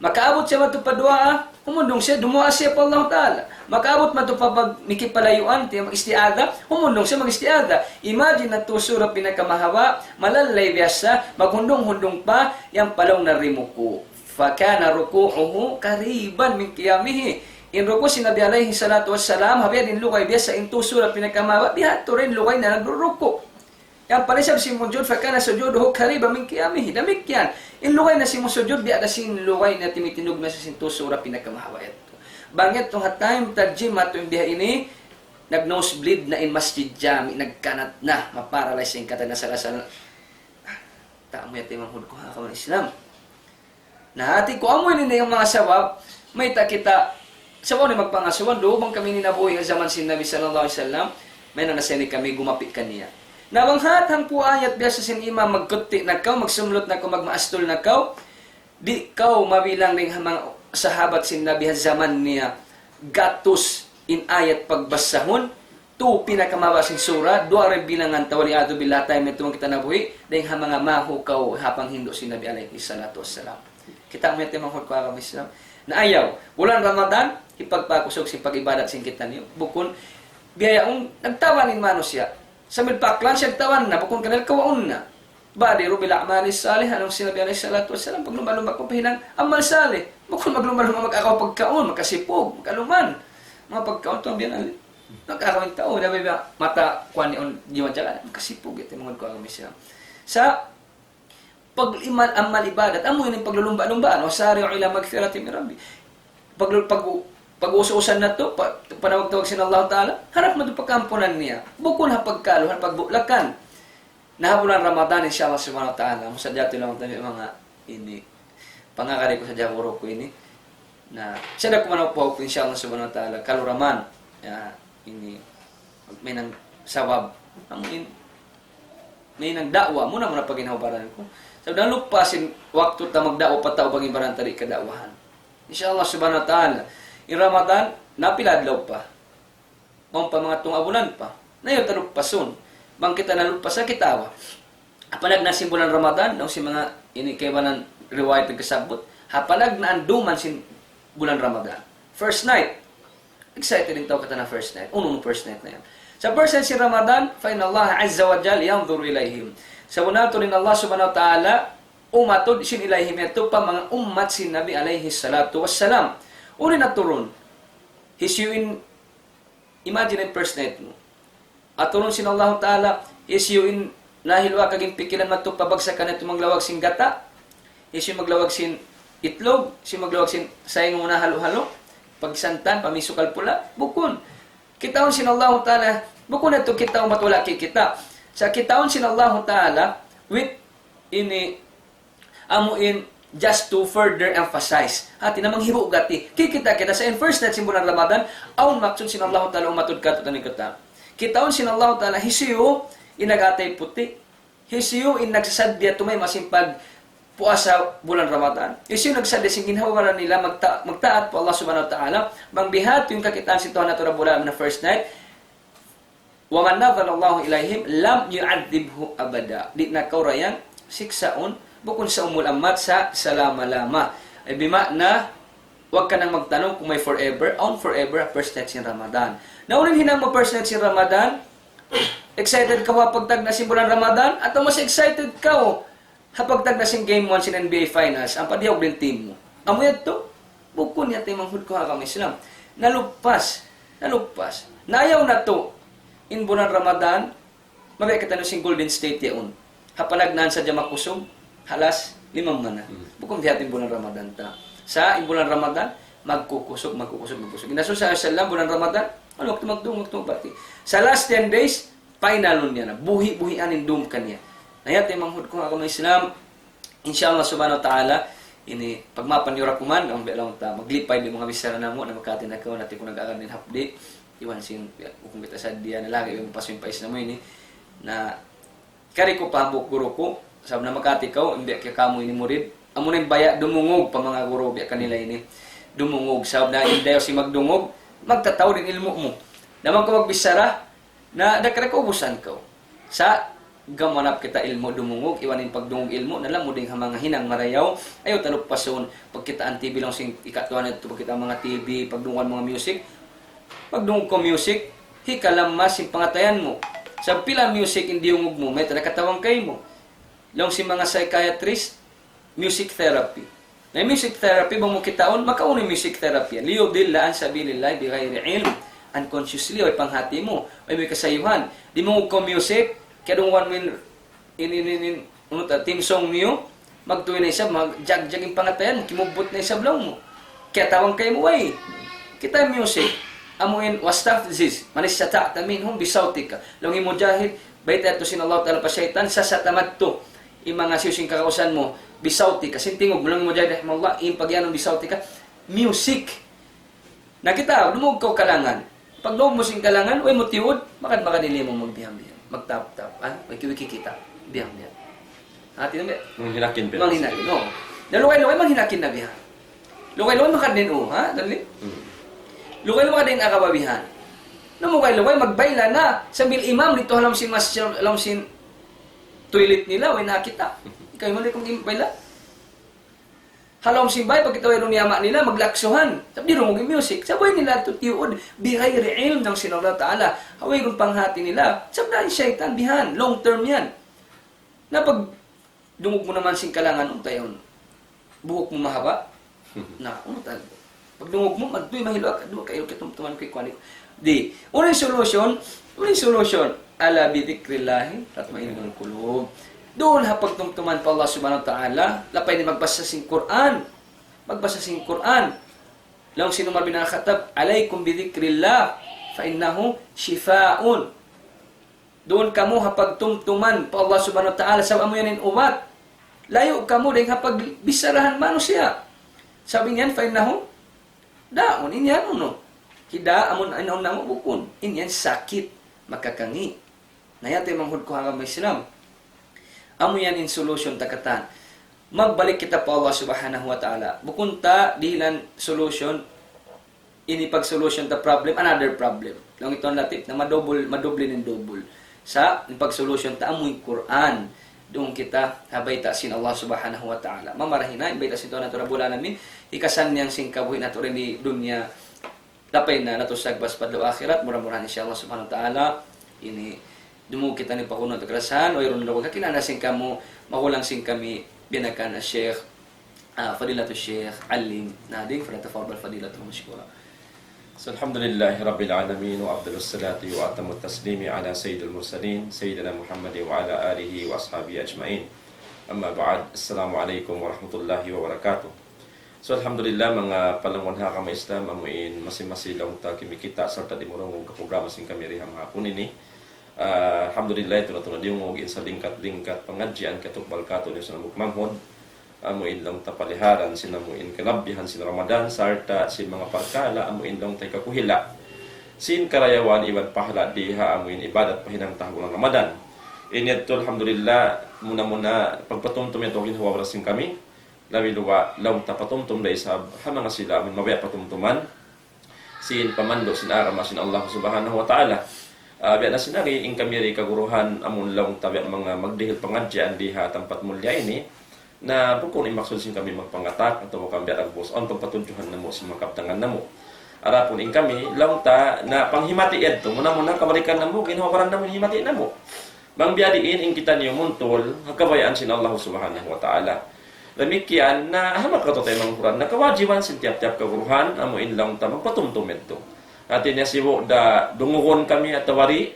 E: makaabot siya matupadua humundong siya dumuha siya pa Allah Ta'ala makaabot matupapag mikipalayuan tiya mag-istiada humundong siya mag-istiada imagine na to surah pinakamahawa malalay biyasa maghundong-hundong pa yang palong narimuku fakana ruku'uhu kariban min qiyamihi in ruku si Nabi alaihi salatu wassalam habia din lukay biasa in tu surah pinakamawa bihat to rin lukay na nagruruko yang palisab si mujud fakana sujuduhu kariba min qiyamihi damikyan in lukay na si musujud biada sin lukay na timitinog na sa sintu surah pinakamawa ito bangit tong time tajim ato yung biha ini nag nosebleed na in masjid jami nagkanat na maparalyze yung kata na salasal tamo yata yung manghud ko hakaw ng Islam na hati ko amoy nila yung mga sawab may takita sa ni magpangasuan, doon kami ninabuhay ang zaman si Nabi sallallahu alaihi wasallam, may nanaseni kami gumapit kaniya. Nabanghat hang po ayat biasa sin imam magkuti na kaw, magsumlot na kaw, magmaastol na kaw, di kaw mabilang ng mga sahabat sin Nabi zaman niya gatos in ayat pagbasahon, 2 pinakamabasing sura, 2 rin bilangan tawaliado billah tayo may tumang kita nabuhi, dahil mga mahukaw hapang hindo si Nabi alayhi salatu wassalam. Kita may timang ko kami Islam. Na ayaw, bulan Ramadan, ipagpakusog si pag-ibadat sin kita niyo. Bukon, biyayaong nagtawanin mano siya. Sa milpaklan siya nagtawan na, bukon kanil kawaon na. Badi, rubil a'malis salih, anong sinabi alayhi salatu wassalam, pag lumbalumba ko pahinang, amal salih. Bukon maglumbalumba mag-akaw pagkaon, magkasipog, magkaluman. Mga pagkaon, ito ang biyan, nagkakawing tao, nabi ba, mata, kuwan ni on, diwan dyan, magkasipog, ito yung mga kami siya. Sa pag-iman ang malibadat, amo yun yung paglulumba-lumba, no? Sari'u ila magfirati min Rabbi. Pag-ususan na to, panawag-tawag sin Allah Ta'ala, harap mo ito pagkampunan niya. Bukol ha pagkalo, ha pagbulakan. Nahabulan Ramadan, insyaAllah subhanahu wa ta'ala, masadya ito lang mga ini, pangakari ko sa Jawuro ko ini, na siya na kumanaw po, insyaAllah subhanahu wa ta'ala, kaluraman, ini, may nang sawab, may nang dakwa, muna paginawabaran ko. Sabi na lupasin, waktu ta magdao pa tao pag ibaran tari kadakwahan. Inshallah subhanahu wa ta'ala, in Ramadan, napiladlaw pa. Mga pa mga tungabulan pa. Nayo talupasun. Bang kita nalupas sa kitawa. Hapalag na simbulan Ramadan, nung si mga inikaibanan riwayat ng kasabot, hapalag na anduman sin bulan Ramadan. First night. Excited din tao kita na first night. Unong first night na yan. Sa first night si Ramadan, fa inna Allah azza wa jalla yanzuru ilayhim. Sa unato rin Allah subhanahu wa ta'ala, umatod sin ilayhim ito pa mga ummat sin Nabi alayhi salatu wassalam. Uri na turun. Hisyuin, imagine in first night mo. At turun sin Allah ta'ala, hisyuin nahilwa kaging pikilan matug pabagsakan ito maglawag sin gata. Hisyuin maglawag sin itlog, hisyuin maglawag sin sayang muna halo-halo. Pagsantan, pamisukal pula, bukon. Kitaon sin Allah ta'ala, bukon ito kitaon matwala kikita. Sa kitaon sin Allah ta'ala, with ini, amuin, just to further emphasize. Hati namang hibo gati. Kikita kita sa in first night simbulan Ramadan, aun maksud sin Allah ta'ala umatod ka tutan kita. Kitaon sin Allah ta'ala, hisiyo, inagatay puti. Hisiyo, inagsasadya tumay masimpag puasa bulan Ramadan. Hisiyo, nagsadya sing ginhawaran nila magtaat po Allah subhanahu wa ta'ala. Bangbihat yung kakitaan si Tuhan na tura bulan na first night, وَمَنْ نَظَرَ اللَّهُ إِلَيْهِمْ لَمْ يُعَذِّبْهُ أَبَدًا. Di na kaurayan, siksaon, bukod sa umulamat sa salama-lama. Ay bimakna, huwag ka nang magtanong kung may forever, on forever, first night sin Ramadan. Naunin hinang mo first night sin Ramadan, excited ka hapagtag na simbulan Ramadan, at mas excited ka hapagtag na sin Game 1 sin NBA Finals, ang padiyog din team mo. Amo yato, bukod niya tayo manghud ko hakam Islam. Nalugpas. Nayaw na to, in bulan Ramadan, magkakita no sing Golden State yaon. Hapanagnan sa Jamakusog, halas 5 mana. Bukong dihatin bulan Ramadan ta. Sa in bulan Ramadan, magkukusog. Inaso sa Islam bulan Ramadan, ano magtumag pati. Sa last 10 days, finalon niya na. Buhi-buhian in doom kanya. Nayat yung manghud ko ako ng Islam, inshallah subhanahu wa ta'ala, ini pagmapan yura kuman, ang belang ta, maglipay di mga bisara na mo, na magkatin ako, natin ko nag-aaral din hapdi. Iwan sin kung kita sa dia na lagi yung paso yung pais na mo ini na kari ko pa guro ko sabi na makati ka hindi kaya kamo ini murid amo na baya dumungog pa mga guro biya kanila ini dumungog sabi na hindi si magdungog magtataw din ilmo mo naman ko magbisara na dakara ko ubusan ka sa gamanap kita ilmo dumungog iwanin pagdungog ilmo nalang mo ding mga hinang marayaw ayo talok pason pag kita ang TV lang sing ikatuan ito pag kita mga TV pagdungan mga music pagdungog ko music, hikalam mas yung pangatayan mo. Sa pila music, hindi yung mo, may talakatawang kayo mo. Long si mga psychiatrist, music therapy. Na music therapy, bang mo kitaon, makaunay music therapy. Liyo dillaan sabilillah, di kayri ilm, unconsciously, o panghati mo, ay may kasayuhan. Di mo ko music, kaya dong one min, team song niyo, magtuwi na isa, mag-jag-jag yung pangatayan mo, kimubot na isa blang mo. Kaya tawang kayo mo, ay. Kita music. Amuin wastafziz manis sata'ta minhum bisautika long mujahid baita to sin Allah ta'ala pa syaitan sa satamadto mga siyusing kakausan mo bisautika sintingog lang mujahid rahimahullah pagyanon bisautika music nakita dumog ko kalangan pag dumog mo sing kalangan way mo tiud makad makadili mo magdiham-diham magtap-tap wiki kita diham-diham ati nambe manghinakin no dalugay-lugay manghinakin na bihan lugay-lugay makadin dali Lugay-lugay din akababihan. Namugay-lugay, magbayla na. Sabil imam, dito alam sin toilet nila, way nakita. Ikaw mo rin kung bayla. Halom simbay, pag ito ay niyama nila, maglaksuhan. Sabi rin mo music. Sabay nila ito tiyood. Bihayri ilm ng sinala ta'ala. Haway kong panghati nila. Sabi na syaitan, bihan. Long term yan. Na pag dungog mo naman sing kalangan, tayon, buhok mo mahaba. Na, tal. Pag dungog mo, magdoy mahilo ka. Doon kayo kitumtuman ko ikwanik. Di. Unang solution. Ala bidikrillahi. Tatmainul kulub. Doon hapag tumtuman pa Allah subhanahu wa ta'ala, lapay ni magbasa sing Quran. Magbasa sing Quran. Lang sino man binakatab, alaykum bidhikrillah, fa innahu shifaun. Doon kamo hapag tumtuman pa Allah subhanahu wa ta'ala, sa amo yanin umat. Layo kamo dahil hapag bisarahan mano siya. Sabi niyan, fa innahu daon, inyan no. Hida, amon anaw na mo bukon. Inyan sakit, makakangi. Nayate manghud ko hanggang may Islam. Amo yan in solution takatan. Magbalik kita pa Allah subhanahu wa ta'ala. Bukun ta, dihilan solution, ini pag solution ta problem, another problem. Lang ito ang latip na madoble ng double. Sa pag solution ta, amoy Quran. Doon kita, habay ta sin Allah subhanahu wa ta'ala. Mamarahina, ibay ta sin ito na ito rabula namin. Ikasan niyang singkabuhin na ito rin di dunya. Lapay na natusag baspadlo akhirat. Mura-murahan insya Allah subhanahu wa ta'ala. Ini dumug kita ni pakuno at karasahan o iron daw kakilala sing kamo mahulang sing kami binakan na Sheikh Fadilatu Sheikh Alim Nading falyatafaddal fadilatuhu mashkura.
F: Alhamdulillahi Rabbil Alamin wa afdalus salati wa atamut taslimi ala sayyidil mursalin sayyidina Muhammad wa ala alihi wa ashabihi ajma'in. Amma ba'd. Assalamualaikum warahmatullahi wabarakatuh. So alhamdulillah mga palangonha ka Islam amuin masimasilaw ta kimikita sarta dimurong ka programa sing kami riham hapon ini. Alhamdulillah ito na yung ugin sa lingkat-lingkat pengajian katukbal kato niyo sa namukmanghod amuin lang tapaliharan sinamuin kalabihan sin Ramadan sarta sin mga pagkala amuin lang tay kakuhila sin karayawan iban pahala diha amuin ibadat pahinang tahong ng Ramadan inyat to alhamdulillah muna pagpatumtum ito ginhawa sin kami labi luwa law tapatumtum dai sab hamanga sila amin mabaya patumtuman sin pamando sin arama sin Allah subhanahu wa ta'ala. Biya na sinari, in kami rin kaguruhan amun lang tabi mga magdihil pangadyan diha tampat mulya ini na bukong imaksulsin kami magpangatak atau kami biya agbos on pagpatudyohan na mo sa makaptangan na mo. Arapon in kami, lang ta na panghimati edto, muna kamarikan na mo, ginawaran na mo himati na mo. Bang biya diin, in kita niyo muntol, hagkabayaan sin Allah subhanahu wa ta'ala. Lamikyan na hamak ka to tayo mga huran, nakawajiban sin tiap-tiap kaguruhan, amuin lang ta magpatumtum edto. Atin niya siwo da dungugon kami at tawari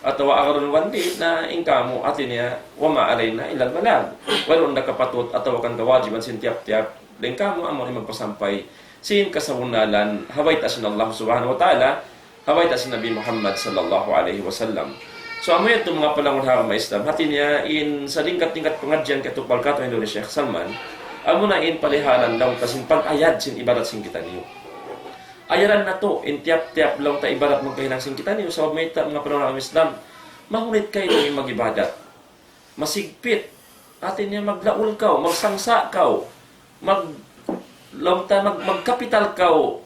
F: at tawa akaron wandi na ingkamo atin niya wama alay na ilang malag. Walon nakapatot at tawakan kawajiban sin tiap-tiap lingkamo amo ni magpasampay sin kasawunalan haway ta sin Allah subhanahu wa ta'ala haway ta sin Nabi Muhammad sallallahu alaihi wasallam. So amo ito mga palangon ha mga Islam atin niya in sa lingkat-lingkat pengadyan katukbal kato ni Sheikh Salman amo na in paliharan daw kasin pag-ayad sin ibadat sin kita niyo. Ayaran na to, in tiap-tiap lang ta ibarat magkahinang sing kita niyo sa may mga panahon ng Islam. Mahunit kayo yung mag-ibadat. Masigpit. Atin niya maglaul kaw, magsangsa kaw, magkapital kaw,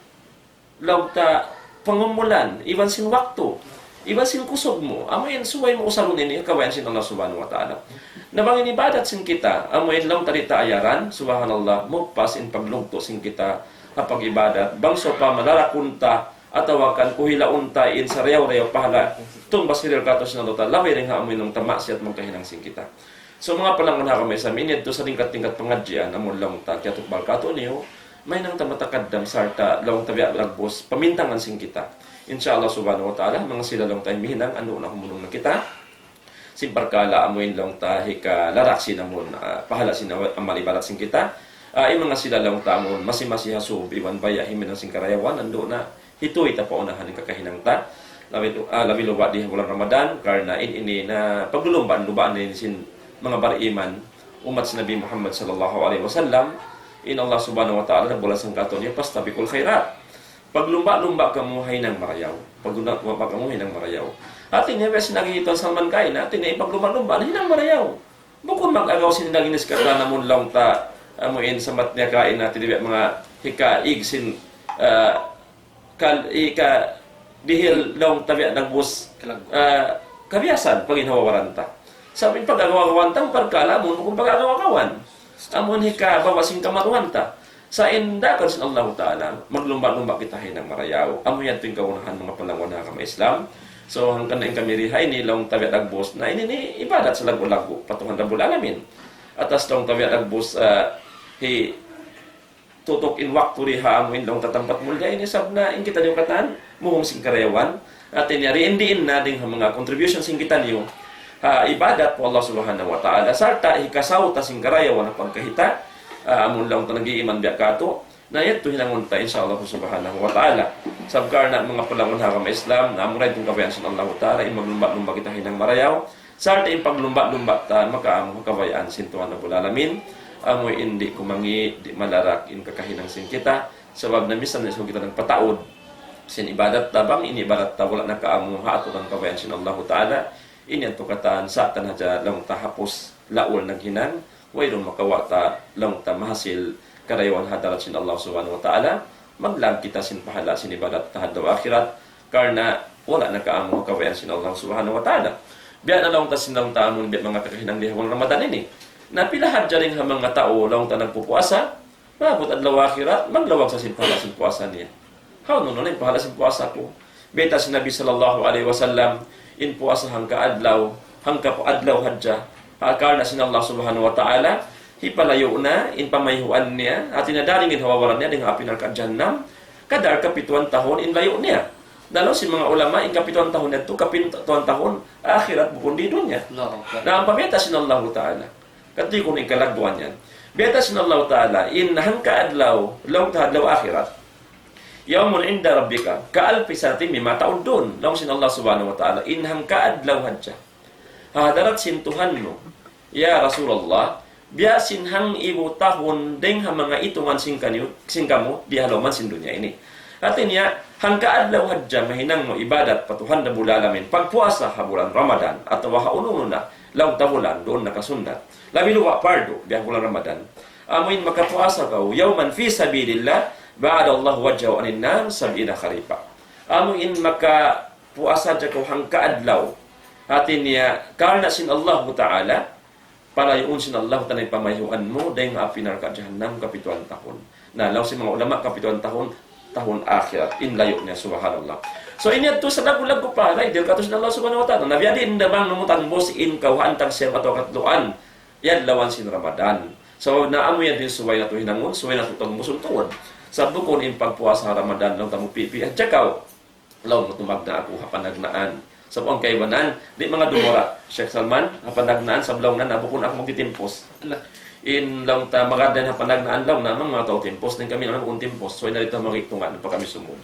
F: lauta pangumulan, iwan sin wakto, iwan sin kusog mo, amoyin suway mo usarunin niya, kawayan sin Allah subhanahu wa ta'ala. Nabangin ibadat sin kita, amoyin lang tarita ayaran, subhanallah, mugpas in paglugto sin kita, kapag ibadat, bangso pa malarakunta atawakan kuhilaunta in sa reyaw-reyaw pahala itong basiril katos na luta laway rin haamoy ng tama siya at magkahinang sing kita. So mga palangon ha kami sa minid to sa tingkat-tingkat pangadyan amon lang ta kiatukbal kato niyo may nang tamatakadam sarta lawang tabiak lagbos pamintangan sing kita. Inshallah subhanahu wa ta'ala mga sila lang tayo mihinang ano na humunong na kita simparkala amoy lang ta hika larak sinamon pahala sinaw amal ibarat sing kita. Mga sila lang tamon masimasi hasub iwan baya himin ang singkarayawan ando na hitoy ta paunahan ng kakahinang ta labi luwa di bulan Ramadan karena ini na paglulumbaan din sin mga bariman umat si Nabi Muhammad sallallahu alaihi wasallam in Allah subhanahu wa ta'ala bulan sang katon niya pastabikul khairat paglumba-lumba kamu hinang marayaw paglumba kamu hinang marayaw atin niya bes nagito Salman kain atin niya paglumba-lumba hinang marayaw bukod mag-agaw sin naginis karena namun lang ta amuin sa mat niya kain natin mga hikaig sin dihil long tabi nagbus kabiyasan pag inhawaran ta. Sabi pag-agawa-gawan ta, pagkala mo kung pag-agawa-gawan. Amon hika bawasing kamaruhan ta. Sa inda kan sin Allah Ta'ala, maglumba-lumba kita ng marayaw. Amo yan tuwing kaunahan mga palangon na kama Islam. So hanggang na kami rihay ni long tabi nagbus na ini ni ibadat sa lagu-lagu patungan Rabbul Alamin. Atas long tabi nagbus hi tutok in waktu riha amuin long tatampat mulya ini sabna in kita yung katan muhong sing karyawan at inyari indiin na ding mga contribution sing kita niyo ibadat po Allah Subhanahu wa Ta'ala sarta hikasaw ta sing karyawan na pagkahita amun lang tanagi iman biya kato na yato hinangon ta insyaallah Subhanahu wa Ta'ala sabkar na mga palangon ha kama Islam na amuray itong kabayan sa Allah Ta'ala in maglumba-lumba kita hinang marayaw sarta in paglumba-lumba ta makaamong kabayaan sintuan na bulalamin amoy hindi kumangi di malarak in kakahinang sin kita sabab na misan na kita ng pataod sin ibadat tabang inibadat ta wala na kaamo haato ng kabayan sin Allah Ta'ala inyan to kataan sa tanadya lang ta hapos laul naghinan wayron makawata lang ta mahasil karayawan hadarat sin Allah Subhanahu wa Ta'ala maglang kita sin pahala sin ibadat ta hadaw akhirat karna wala na kaamo kabayan sin Allah Subhanahu wa Ta'ala biya na lang ta sin lang ta amon biya mga kakahinang lihawang Ramadan ini na pilahad dyan ang mga tao lang tanang pupuasa, mabot adlaw akhirat, maglawag sa sinpahala sin puasa niya. How no nun, pahala sin puasa ko. Beta si Nabi sallallahu alaihi wasallam, in puasa hangka adlaw, hangka po adlaw hadja, akar na sin Allah Subhanahu wa Ta'ala, hipalayo na, in pamayhuan niya, at inadaring in hawawaran niya, ding api ng kadjannam, kadar kapituan tahon, in layo niya. Dalo si mga ulama, in kapituan tahon nito, kapituan tahon, akhirat bukundi doon niya. Na ang pameta sin Allah Ta'ala, kati kung ikalagduan yan. Beta sin Allah Ta'ala, in hangka adlaw, law ta adlaw akhirat, yawmun inda rabbika, kaalpi sa atin, may mataon doon. Law sin Allah Subhanahu wa Ta'ala, in hangka adlaw hadja. Hadarat sin Tuhan mo, ya Rasulullah, biya sin hang ibu tahun, deng ha mga itungan sing kamo, di halaman sin dunya ini. Atin ya, hangka adlaw hadja, mahinang mo ibadat, patuhan na bulalamin, pagpuasa ha bulan Ramadan, at wahaununun na, law ta bulan, doon nakasundat. Labi luwa pardo biang bulan Ramadan. Amuin makapuasa kau yauman fi sabilillah ba'da Allah wajhahu anin nar sab'ina kharifa. Amuin makapuasa ja kau hangka adlaw. Atin niya karna sin Allah Ta'ala palayuon sin Allah tanay pamayuan mo dahil api narka jahannam kapituan tahun. Na law si mga ulama kapituan tahun akhirat in layo niya subhanallah. So ini to sa lagu-lagu pa ray del katos na Allah Subhanahu wa Ta'ala. Nabiadin ndamang numutan bos in kawan tang siyam ato katluan. Yan lawan sin Ramadan. So naamo yan din suway na to hinangon, suway na to tong musuntuon. Sa bukon in pagpuasa Ramadan lang tamo pipi at chakaw. Law mo tumag na ako hapanagnaan. Sa buong kaibanan, di mga dumura. Sheikh Salman, hapanagnaan sa blaw na nabukon ako magtitimpos. In lang ta magadan hapanagnaan lang na mga tao timpos din kami naman kung timpos. So ina dito magitungan pa kami sumun.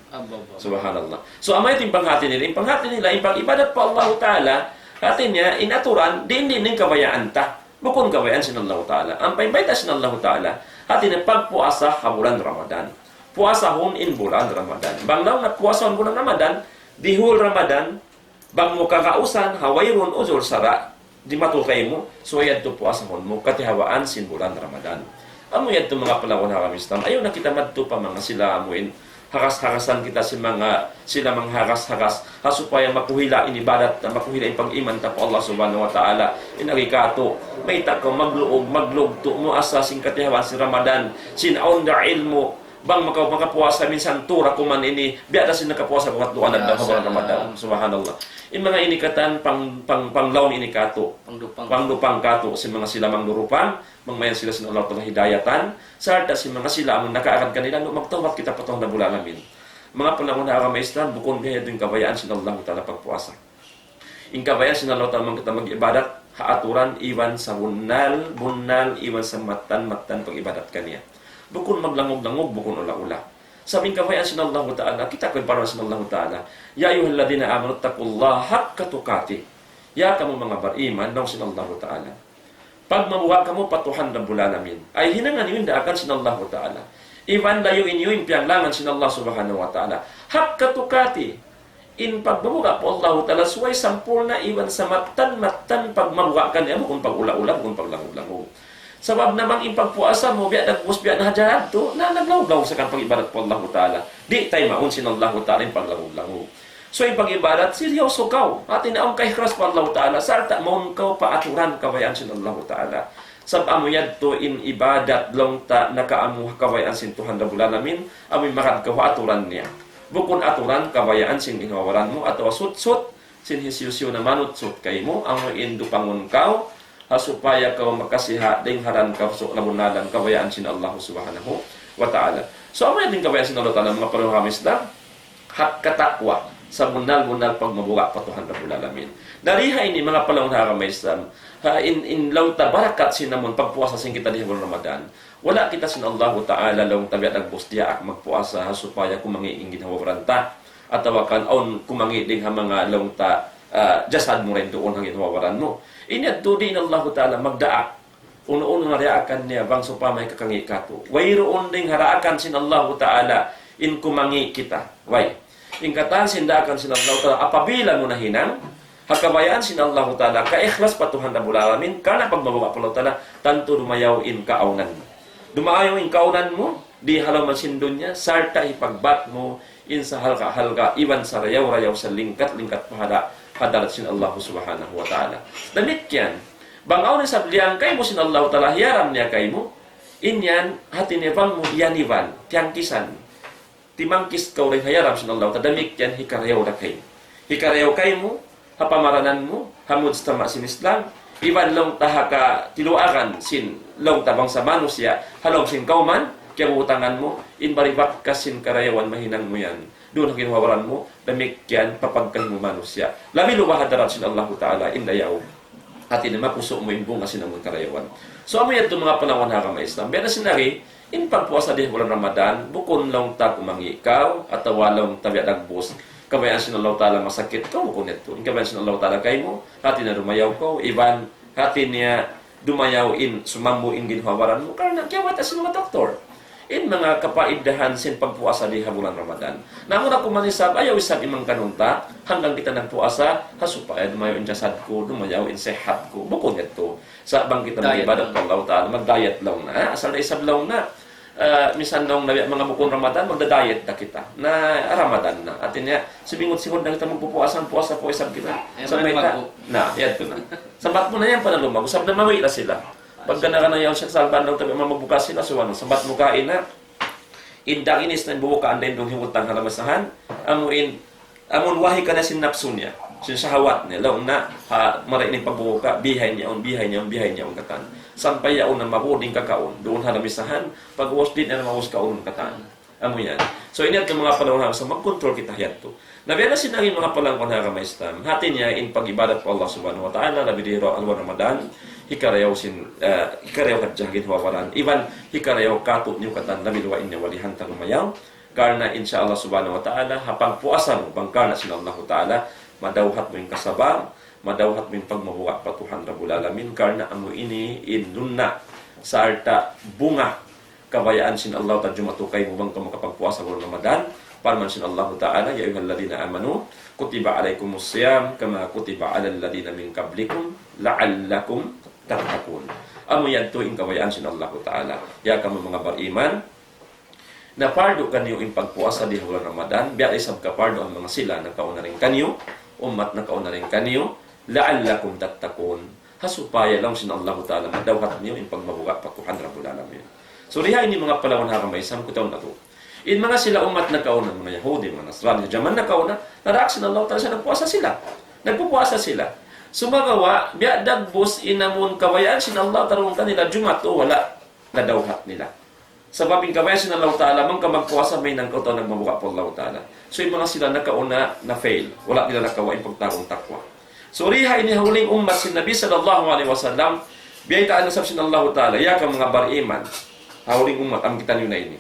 F: Subhanallah. So amay ting panghati nila, in panghati nila, in pag-ibadat pa Allah Ta'ala, atin niya inaturan din ning kabayaan ta. Bukon kabayan sin Allah Ta'ala. Ang paimbita sin Allah Ta'ala, atin na pagpuasa ha bulan Ramadan. Puasa hon in bulan Ramadan. Banglaw na puasa hon bulan Ramadan, dihul Ramadan, bang mo kakausan, hawayron uzur sara, di matukay mo, so yan to puasa hon mo, katihawaan sin bulan Ramadan. Amo yan to mga palawon ha kami Islam. Ayaw na kita madto pa mga sila amuin. Hakas-hakasan kita sila manghakas-hakas supaya makuhila inibadat na makuhila yung pag-iman ta po Allah Subhanahu wa Ta'ala inarikato may tako maglugto mo asa sing katihawan si Ramadan sinaon da ilmo bang makapuasa minsan tura kuman ini biada sin nakapuasa ko katluan na daw Ramadan subhanallah in mga inikatan panglawn inikato pangdupang kato si mga sila manglurupang mangmayan sila sin Allah Ta'ala hidayatan sarta si mga sila ang nakaagad kanila no magtawat kita patong na bulalamin mga panahon na aramay Islam bukon kaya din kabayaan sin Allah Ta'ala pagpuasa in kabayaan sin Allah Ta'ala kita mag-ibadat haaturan iwan sa bunal iwan sa matan pag-ibadat kaniya bukon maglangog-langog bukon ula-ula sabing kabayaan sin Allah Ta'ala kita ko para sin Allah Ta'ala ya ayyuhalladhina amanu taqullaha haqqa tuqatih ya kamu mga beriman nang sin Allah Ta'ala pag mabuha kamo patuhan na bulalamin ay hinangan yun daakan sin Allah Ta'ala iwan dayo inyo impianglangan sin Allah Subhanahu wa Ta'ala haqqa tuqatih in pagmabuha po Allah Ta'ala suway sampurna iwan sa matan pag mabuha ka niya kung pag-ula-ula kung paglangog-langog sabab namang impagpuasa mo biya nagpus biya na hadjad to na naglaw-law sa kan pag-ibadat po Allah Ta'ala di tay maun sin Allah Ta'ala in paglangog-langog So, yung pag-ibadat, seryoso ka. At inaong kay Christ pa Allah Ta'ala, sarta maun ka paaturan kawayan sin Allah Ta'ala. Sab amo yadto in ibadat long ta nakaamuh kawayan sin Tuhan Rabbul Alamin, amoy makad ka aturan niya. Bukon aturan kabayaan sin ginawaran mo at sut-sut sin hisyusyo na manutsut kay mo amo indu pangun kaw supaya kaw makasiha ding haran ka so labunalan kabayaan sin Allah Subhanahu wa Ta'ala. So amo din kabayaan sin Allah Ta'ala mga paruhamis lang hak katakwa sa munal-munal pagmabuga pa Tuhan Rabbul Alamin. Dariha ini mga palawang haramay Islam in lauta barakat sinamon pagpuasa sin kita di bulan Ramadan. Wala kita sin Allah Ta'ala long tabiat nagbustia ak magpuasa supaya kumangi ingin hawawaranta atawa kan on kumangi ding mga long ta jasad mo rin doon hangin hawawaran mo. Ini to din Allah Ta'ala magdaak. Uno-uno na reakan niya bang supamay kakangi kato. Wayroon ding haraakan sin Allah Ta'ala in kumangi kita. Way. Ingkatan sindakan sin Allah Ta'ala apabila mo na hinang hakabayaan sin Allah Ta'ala ka-ikhlas pa Tuhan Rabbul Alamin kana pagmabuka pa Allah Ta'ala tanto dumayaw in kaaunan mo. Dumayaw in kaunan mo di halaman sin dunya sarta ipagbat mo in sa halka-halka iwan sa rayaw-rayaw sa lingkat-lingkat pahada hadarat sin Allah Subhanahu wa Ta'ala. Demikian bangaw ni sabliang kay mo sin Allah Ta'ala hiyaram niya kay mo inyan hati niya bang mo iyanivan tiangkisan timangkis kau rin hayaram sin Allah Ta'ala demikian hikarayaw na kay hikarayaw kay mo hapamaranan mo, hamud sa tama sin Islam, iban long tahaka tiluaran sin long tabang sa manusia, halong sin kauman, kaya utangan mo, inbaribat ka sin karayawan mahinang mo yan. Doon ang ginawaran mo, damikyan papagkan mo manusia. Lami lumahadarat sin Allah Ta'ala, indayaw. At inama puso mo inbunga sin among karayawan. So, amo yan itong mga panahon haka may Islam. Beda sinari, in pagpuasa di bulan Ramadan, bukon long ta kumangi ikaw, at awalong tabiat nagbus, kabayaan sin Allah Ta'ala masakit ko kung ito. Kabayaan sin Allah Ta'ala kay mo, hati na dumayaw ko, iban, hati niya dumayaw in, sumambo in ginhawaran mo, karena kiyawat as mga doktor. In mga kapaidahan sin pagpuasa di bulan Ramadan. Namun ako manisab, ayaw isab imang kanunta, hanggang kita nagpuasa, hasupaya dumayaw in jasad ko, dumayaw in sehat ko, bukong ito. Sa bang kita mag-ibadat ng Allah Ta'ala, mag-diet lang na, asal na isab lang na. Minsan nung mga bukong Ramadan, magda-diet na kita na Ramadan na. At niya, sibingot-sihod na kita magpupuasan, puasa po isang kita. Sa may ta, na, yan ko na. Sambat mo na yan pa na lumag. Usap na mawila sila. Pagka na yaw siya sa alban lang tabi magbukas sila, so ano, sambat mo kain na. Indang inis na bubukaan din dong himutang halamasahan. Amon wahi ka na sinapso niya. Sinsahawat niya. Laon na, maraining pagbubuka, bihay niya on katan. Sampay yaon na mabuding kakaon. Doon halamisahan, pag-uwas din na mawas kaon katan. Amo yan. So, inat yung mga panahon sa mag-control kita yan to. Nabiyan na sinangin mga palangkon na kamay Islam. Hati niya in pag-ibadat po Allah Subhanahu wa Ta'ala, labidiro alwa Ramadan, hikarayaw katjagin hawawaran. Iban, hikarayaw katut niyo katan, labiluwa inya walihan tanumayaw. Karena insya Allah Subhanahu wa Ta'ala, hapang puasa mo, bangka na sin Allah Ta'ala, madawhat mo yung kasabar, madawhat mo yung pagmabuwa pa Tuhan Rabbul Alamin, karena amo ini inunna sa arta bunga kabayaan sin Allah Ta'ala jumatukay mo bang makapagpuasa mo Ramadan, parman sin Allah Ta'ala, ya ayyuhalladhina amanu, kutiba alaikumus siyam, kama kutiba alal ladina min qablikum, la'allakum tattaqun. Amo yan to yung kabayaan sin Allah Ta'ala. Ya kamo mga bariman, na pardo kanyo yung pagpuasa di bulan Ramadan, biya isab ka pardo ang mga sila na kauna rin kanyo, umat na kauna rin kanyo, la'allakum tattaqun. Hasupaya lang sin Allah Ta'ala, madawhat niyo yung pagmabuga pa Tuhan Rabbul Alamin. So riha ini mga palawan hakamay, isang kutaon na to. In mga sila umat na kauna, mga Yahudi, mga Nasrani, Jaman na kauna, narak sin Allah Ta'ala siya, nagpuasa sila. Nagpupuasa sila. Sumagawa, biya dagbos inamun kabayaan sin Allah Ta'ala nila, jumato, wala nadawhat nila. Sa babing kabayan sin Allah Ta'ala, mang kamagpuasa may nang kauto nagmabuka po Allah Ta'ala. So yung mga sila nakauna na fail, wala nila nakawain pagtarong takwa. So riha ini huling ummat sin Nabi sallallahu alaihi wasallam, biyay taan nasab sin Allah Ta'ala, ya ka mga bariman, huling ummat, ang kita nyo na ini.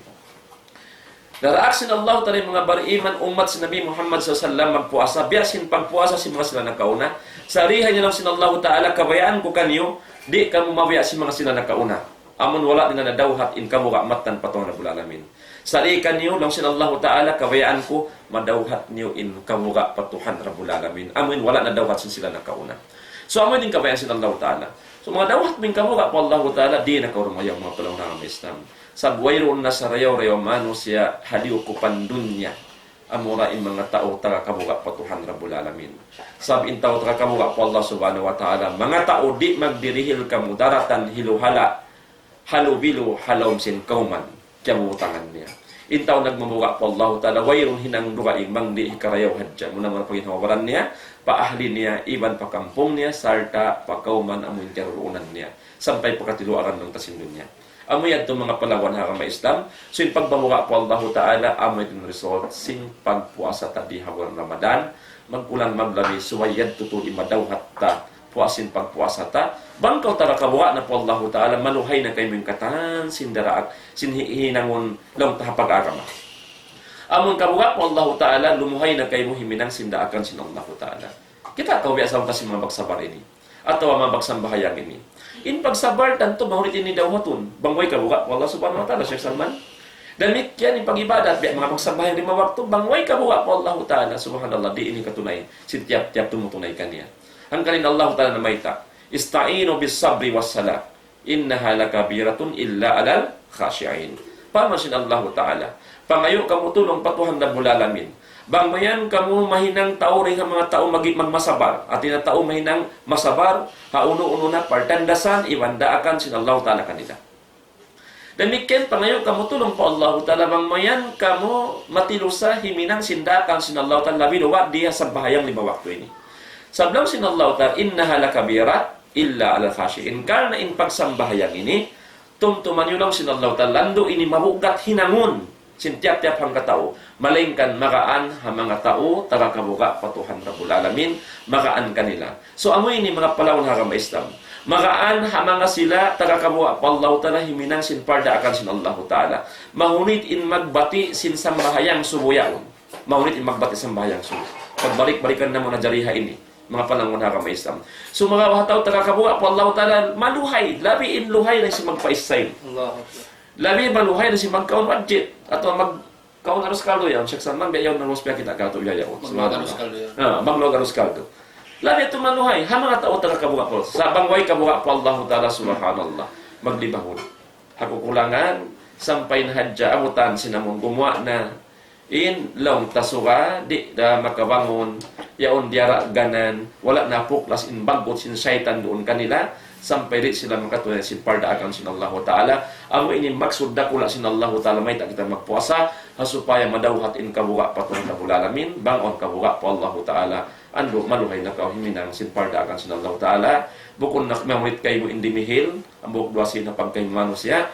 F: Naraak sin Allah Ta'ala mga bariman, ummat sin Nabi Muhammad sallallahu alaihi wasallam magpuasa, biya sin pagpuasa sin mga sila nakauna. Sa riha niya lang sin Allah Ta'ala, kabayaan ko kanyo, di ka mumawaya sin mga sila nakauna. Amon wala din na nadawhat in kamu matan patong Rabbul Alamin. Salikan niyo lang sin Allah Ta'ala, kabayaan ko, madawhat niyo in kamu patuhan Rabbul Alamin. Amon wala nadawhat sin sila nakauna. So amon din kabayaan sin Allah Ta'ala. So mga dawhat min kamu po Allah Ta'ala, di na kaurumayaw mga palang ng Islam. Sa buwayroon na sa rayaw-rayaw manusia, haliw ko pandunya. amura in mga tao taga kabuga pa Tuhan Rabbul Alamin. Sabi in tao taga kabuga po Allah subhanahu wa ta'ala, mga tao di magdirihil kamu daratan hiluhala, halubilu halawm sin kauman, kiamutangan niya. In tao nagmamuga po Allah ta'ala, wayrong hinang dugaing mangdi hikarayaw hadja, muna mga paginawaran niya, paahli niya, iban pa kampong niya, sarta, pa kauman, amuin karuunan niya, sampay pakatiluaran ng tasindun niya. Amoy yan itong mga palawan harang Islam. So yung pagbamuga po Allah Ta'ala, amoy itong result, sing pagpuasa tadi hawang Ramadan, magkulang maglabi, suwayad tutuloy madaw hatta, puasin pagpuasa ta. Bangkaw tara kabuga na po Allah Ta'ala, maluhay na kayo yung katan, sindaraak, sinhihinangon lang tahapag-agama. Amon kabuga po Allah Ta'ala, lumuhay na kayo himinang sindaakan sin Allah Ta'ala. Kita kawi asam kasi mga bagsabar ini. Atau mga bagsang bahayang ini. In pagsabar, tanto mahulit ini daw matun. Bangway kabuga po Allah Subhanahu Wa Ta'ala, Syekh Salman. Damit yan, yung pag-ibadat, mga pagsambahang 5 waktu, bangway kabuga po Allah Ta'ala, subhanallah, di ini katunay. Sitiap-tiap tumutunay kaniya. Ang kalin Allah Ta'ala na maita, ista'inu bis sabri was sala, innaha lakabiratun illa alal khashi'in. Pamasin Allah Ta'ala. Pangayo kamu tulong patuhan na bulalamin. Bangmayan kamu mahinang tao rin ang mga tao magmasabar. At na tao mahinang masabar, hauno-uno na partandasan, iwandaakan sin Allah Ta'ala kanila. Demikian pangayo kamu tulong po Allah Ta'ala, bangmayan kamu matilusa himinang sindakan sin Allah Ta'ala, binuwa dia sa bahayang 5 waktu ini. Sablang sin Allah Ta'ala, innaha lakabira illa ala khashi'in. Karena in pagsambahayang ini, tumtuman yun lang sin Allah Ta'ala, lando ini mabugat hinangon. Sintiap-tiap hang katao, malingkan makaan ha mga tao, taga kabuga patuhan Rabbul Alamin, makaan kanila. So amoy ini mga palawon harang Islam. Makaan ha mga sila, taga kabuga pa Allah Ta'ala, himinang sinparda akan sin Allah Ta'ala. Mahunit in magbati sin sambahayang subuyaon. Mahunit in magbati sambahayang subuyaon. Pagbalik-balikan na muna jariha ini, mga panangon harang Islam. So mga wahataw taga kabuga pa Allah Ta'ala, maluhay, labi in luhay na si magpa-isay.
D: Allah.
F: Labi maluhay na si magkaon budget atau magkaon arus kaldo yan. Syekh Salman biyaw na ruspya kita kato biyaw.
D: Magluag arus kaldo yan.
F: Magluag arus kaldo. Labi ito maluhay. Ha mga tao taga kabuga po. Sa bangway kabuga po Allah Ta'ala subhanallah. Maglibahon. Hakukulangan. Sampay na hadja amutan sinamong gumawa na in long tasuga di da makabangon yaon diara ganan wala na puklas in bagot sin syaitan doon kanila sampai rin sila makatuloy sin parda akan sin Allah Ta'ala. Amo ini maksud dakula sin Allah Ta'ala may ta kita magpuasa supaya madawhat in kabuga patong Rabbul Alamin bangon kabuga po Allah Ta'ala ando maluhay na kaw himinang sin parda akan sin Allah Ta'ala bukod na mamulit kayo indimihil ang buok duwasin na pagkay manusia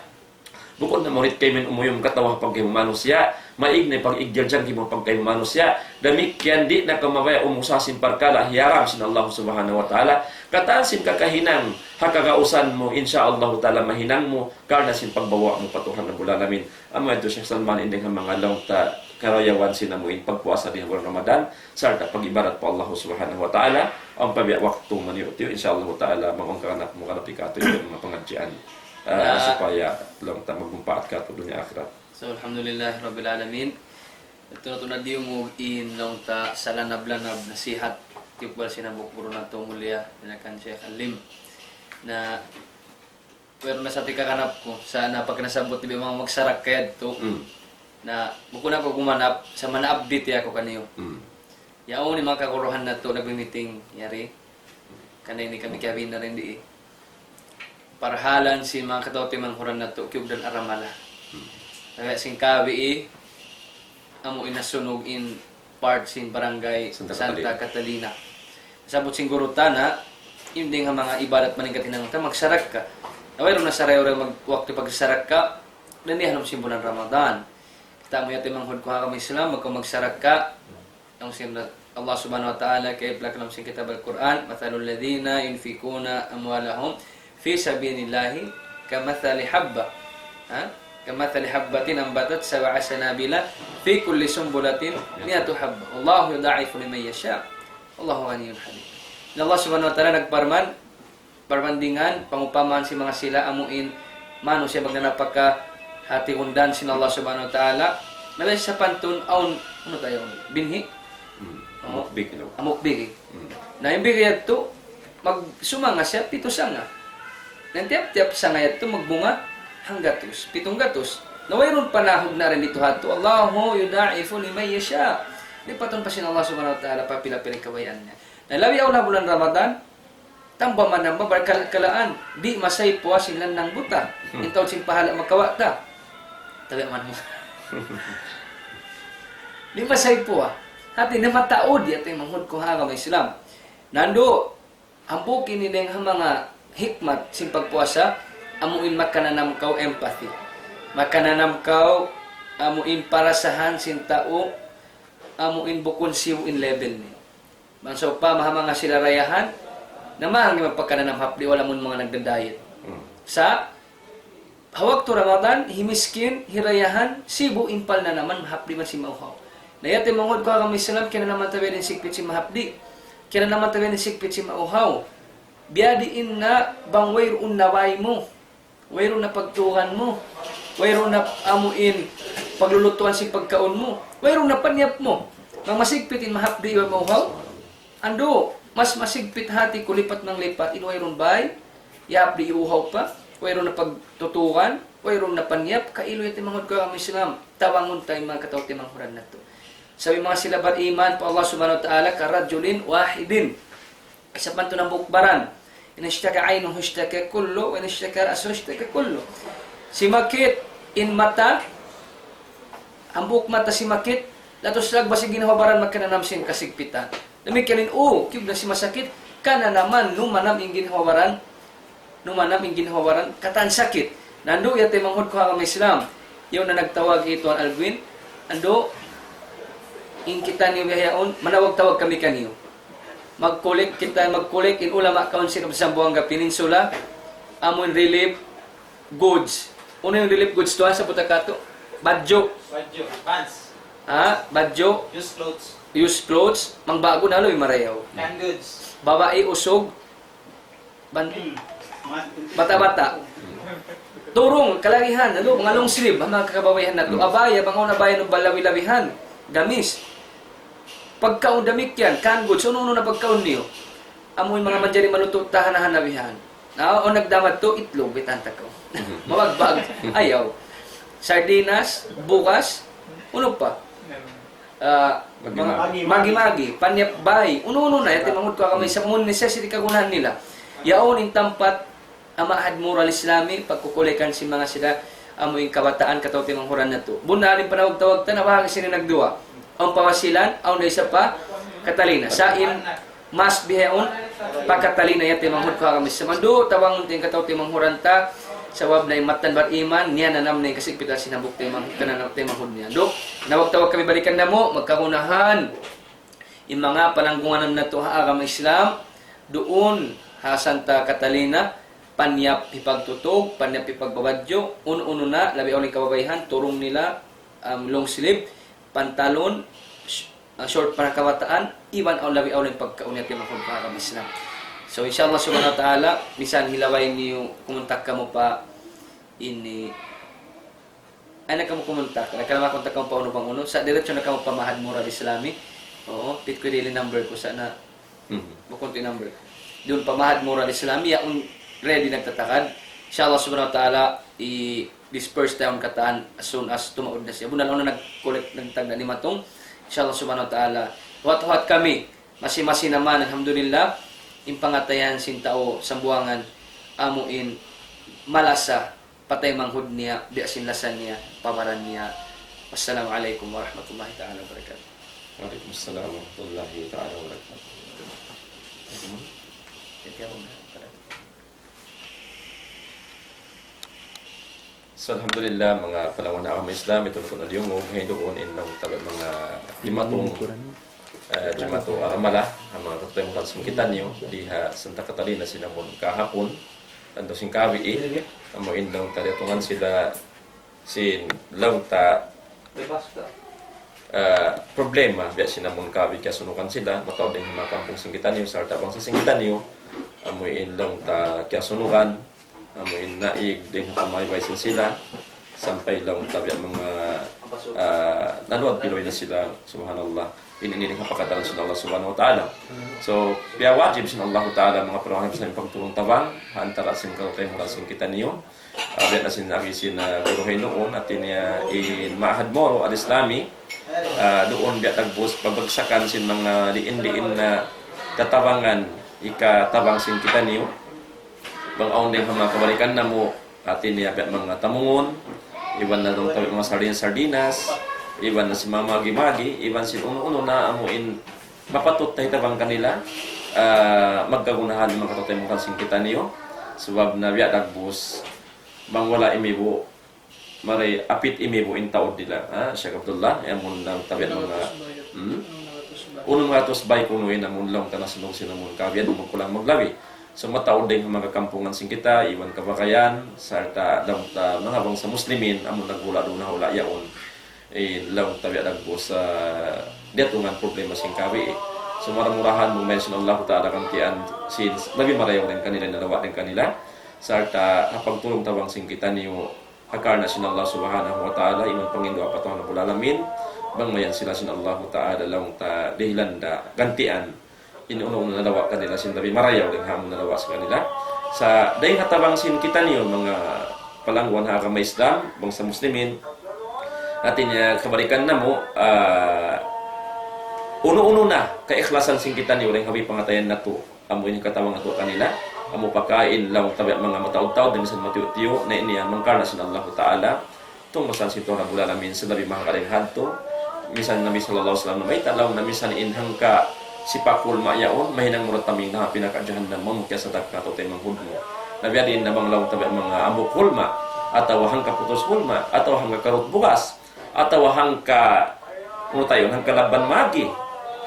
F: bukod na mamulit kayo umuyong katawa pagkay manusia maig na pag-igyan kimo pagkay manusia damikyan di na kamabaya umusasin parkala hiyaram sin Allah Subhanahu Wa Ta'ala kataan sin kakahinang hakagausan mo insyaallah Ta'ala mahinang mo karna sin pagbawa mo patuhan na bulalamin ama ito Syekh Salman inding mga long ta karayawan sinamuin pagpuasa di bulan Ramadan sarta pag-ibarat po Allah Subhanahu Wa Ta'ala ang pabiya waktu maniutiyo insyaallah Ta'ala mangongkanak mo kanapikato yung mga pangadjian supaya lang ta magmumpaat ka to dunya akhirat.
D: So alhamdulillah Rabbil Alamin. Ito na tunad yung in long ta salanab-lanab nasihat tibal sinabuk puro na to mulia kan Syekh Alim na pero nasa tikakanap ko sa napagkasabot ni mga magsarak kayad to na buko na ko gumanap sa mana-update ya ako kaniyo. Yaon ni mga kakuruhan na to nagmi-meeting yari kanay ni kami Kevin na rin di parhalan si mga katawti manhuran na to kyug dan aramala. Kaya singkabi amo inasunog in part sin barangay Santa Catalina. Sabot sing gurutana inding nga mga ibadat maningkat hinangta magsarak ka. Away na saray ora magwakti pagsarak ka nanihanom simbulan Ramadan. Kita mo yate manghud ko ha kami Islam magsarak ka ang simbat Allah Subhanahu Wa Ta'ala kay plaklam sin kitab al-Quran mathalul ladina yunfikuna amwalahum fi sabilillahi kamathali habba kamathali habbatin ambatat sab'a sanabila fi kulli sumbulatin mi'atu habba Allahu yudha'ifu liman yasha Allahu ghaniyyun hamid. Allah Subhanahu Wa Ta'ala nagparman parmandingan pangupaman si mga sila amuin mano siya magnanapak ka hati undan sin Allah Subhanahu Wa Ta'ala nalay sa pantun aun ano tayo binhi amok big na yung bigay ito magsumanga siya pito sanga. Nang tiap-tiap sa ngayat ito magbunga hanggatos, 7 gatos.
E: Na mayroon panahon na rin dito hato. Allahu yuda'ifu liman yasha. Di paton pa sin Allah subhanahu wa ta'ala papila-pila kawayan niya. Na labi na bulan Ramadan, tamba man ang kalaan, di masay puwa silang nang buta. Intaw sin pahala makawa ta. Tabi man mo. Di masay puwa. Hati na mataod yata yung manghod ko hanga may Islam. Nando, ampukin nila yung mga hikmat sin pagpuasa, amuin makananam kau empathy. Makananam kau amuin parasahan sin tao, amuin bukon siw in level ni. Manso pa mahamanga sila rayahan, namang yung magpagkananam hapdi, wala mo mga nagdadayet. Sa hawak to Ramadan, himiskin, hirayahan, sibu impal na naman, mahapdi man si mauhaw. Nayate mangod ko kami Islam, kaya naman tabi rin sikpit si mahapdi. Kaya naman tabi rin sikpit si mauhaw. Biyadiin na bang wayroon na way mo, wayroon na pagtukan mo, wayroon na amuin paglulutuan si pagkaon mo, wayroon na panyap mo. Nang masigpitin mahapdi o mauhaw, ando, mas masigpit hati kulipat ng lipat, inwayroon bay, yapdi iuhaw pa, wayroon na pagtutukan, wayroon na panyap, kailo yung timangod ko ang Islam, tawangon tayo mga kataw timanghuran na to. Sabi mga silabat iman po Allah subhanahu wa ta'ala, karajulin wahidin. Isa pa ito ng bukbaran. Inashtaka aynuhu ishtaka kullo, inashtaka raso ishtaka kullo. Si makit in mata, ang buhok mata si makit, latos lag basi ginawabaran magkananamsin kasigpitan. Damikialin, kiyog na si masakit, kana naman numanam yung ginawabaran, katan sakit. Nando yate manghod ko ang Islam. Yung na nagtawag ito ang Alvin, ando, in kita niyo bihayaon, manawag-tawag kami kaniyo. Magkulik in Ulama Council of Zamboanga Peninsula, amon relief goods. Una yung relief goods to sa Putakato? Badjo.
G: Pants.
E: Badjo. Used clothes. Mangbago na yung marayaw.
G: Canned goods.
E: Babae usog. Bata-bata. Turong, kalagihan, mga long sleeve, mga kakababayan na to. Abaya, mga abaya ng balawi-lawihan. Gamis. Pagkaon damit yan, canned goods, ano na pagkaon niyo? Amoy mga manjari maluto, tahan na hanawihan. O nagdamat to, itlog, bitanta ko. Mawagbag, ayaw. Sardinas, bukas, ano pa? Magi-magi, panyap-bay, uno-uno na, yati mangod ko kami sa mun necessity kagunahan nila. Yaon in tampat, amahad moral islami, pagkukulikan si mga sila, amoy kabataan, katawti manghuran na to. Bunalin panawag-tawag ta, nawag sila nagduwa. Ang pawasilan, ang isa pa, Katalina. Sain, mas bihaon, pagkatalina yati manghud ko kami sa mando, tawangon ting kataw timang huranta, sawab na imatan bar iman, niya nanam na yung kasigpitan sinabuk timang manghud niya. Do, nawag-tawag kami balikan na mo, magkahunahan, yung mga pananggunganan na to haagam Islam, doon, ha Santa Catalina, panyap ipagtutog, panyap ipagbabadyo, uno-uno na, labi uling kababayhan, turong nila, long sleeve, pantalon, short para kawataan, iban ang labi uling pagkaunyat yung mga Islam. So inshallah subhanahu wa ta'ala, bisan hilaway niyo kumuntak ka mo pa ini ay nagkamo kumuntak, nagkalama kontak ka mo pa uno bang uno, sa diretsyon na ka mo pamahad moral Islami. Oo, pit ko dili number ko sana. Bukon ti number. Doon pamahad moral Islami, yaong ready nagtatakad. Inshallah subhanahu wa ta'ala, i-disperse tayo ang kataan as soon as tumaod na siya. Bunal ako na nag-collect ng tagda ni Matong. Inshallah subhanahu wa ta'ala. Huwat-huwat kami. Masi-masi naman, alhamdulillah. Impangatayan sintao sambuangan. Amuin malasa. Patay manghud niya. Biasinlasan niya. Pamaran niya. Wassalamualaikum warahmatullahi ta'ala wabarakatuh.
F: Waalaikumsalam warahmatullahi ta'ala wabarakatuh. So, alhamdulillah, mga panahon na kami Islam, ito na yung ngayon doon inang tabi mga limatong Jumato Amala, ang mga tatayong kalsungkitan niyo, diha Santa Catalina sinamon kahapon, ando sing kawi ang mga inang talitungan sila sin lauta problema, biya sinamon kawi kaya sunukan sila, matawag din mga kampong singkitan niyo, sa tabang sa singkitan niyo, amoy inang ta kaya sunukan, amoy naig din kamaybay sila sampay lang tabi ang mga nanood Pinoy na sila, subhanallah. Ini kapakadalan sa Allah subhanahu wa ta'ala. So, kaya wajib sa Allah ta'ala mga perubahan sa pagtulong tabang, antara sin kalutay mo sin kita niyo. Biya na sin nagisin na guruhin noon at niya in Ma'had Moro al-Islami. Doon biya tagbos pabagsakan sin mga diin-diin na katabangan ikatabang sin kita niyo. Bang aon din mga kabalikan na mo atin niya biya mga tamungon, iwan na doon tayo mga sardinas, iwan na si mga magi-magi, iwan si uno-uno na amuin mapatut na itabang kanila, magkagunahan ng mga katutay mo kansing kita niyo, subab na biya dagbos, bang wala imibo, maray apit imibo in taod nila. Syekh Abdullah, yan mo na tabi mga unong mga tosbay kunuin na munlang tanasunong sinamon kabiyan mo magkulang maglawi. So mataod din ang mga kampungan sing kita, iwan kabakayan, sarta mga bang sa muslimin, amon nagula doon na hula yaon. Lang tabi adagbo sa diatungan problema sing kawi. So maramurahan mo mention Allah ta'ala kantian since labi marayaw din kanila nalawa din kanila. Sarta pagtulong tawang sing kita niyo akarna sin Allah subhanahu wa ta'ala iman pangindo apatong na bulalamin bang mayan sila sin Allah ta'ala lang ta dehilanda gantian inuunong nalawa kanila sin labi marayaw din hamon nalawa sa kanila. Sa dahil hatabang sin kita niyo mga palangguan ha kamay Islam bang sa muslimin natin kabalikan na mo uno-uno na kaikhlasan sing kita ni uling habi pangatayan na to amo ini katawang ato kanila amo pakain lang tabi mga mataud-taud na bisan matiyo-tiyo na iniya mangkarna sin Allah ta'ala tung masan sito ra bulalamin sa labi mga kadaghan to misan Nabi sallallahu alaihi wasallam may talaw na misan inhang ka sipakul mayaon mahinang murat taming na pinakadyahan mo kaya sa dakka to tay manghudmo nabiya din na banglaw tabi mga amo kulma ataw hangka putos kulma ataw hangka karot bugas ataw hangka ano tayo hangka laban magi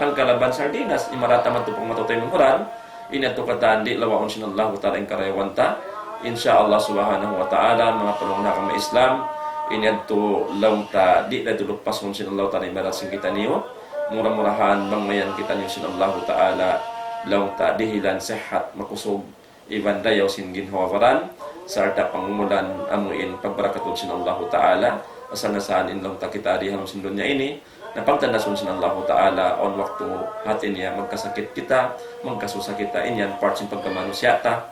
F: hangka laban sardinas imarata man tupong matutay ng Quran inato katandi lawaon sinallahu ta'ala ing karayawanta insyaallah subhanahu wa ta'ala mga panong na kami Islam inato law ta di na tulog pason sinallahu ta'ala imarat sing kita niyo murah-murahan bangmayan kita niyo sinallahu ta'ala law ta dihilan sehat makusog iban dayaw sin ginhawaran sarta pangumulan amuin pagbarakatun sinallahu ta'ala asal nasaan inlang ta kita di halos dunya ini na pagtandason sin Allah ta'ala on waktu hati niya magkasakit kita magkasusa kita inyan parts in pagkamanusyata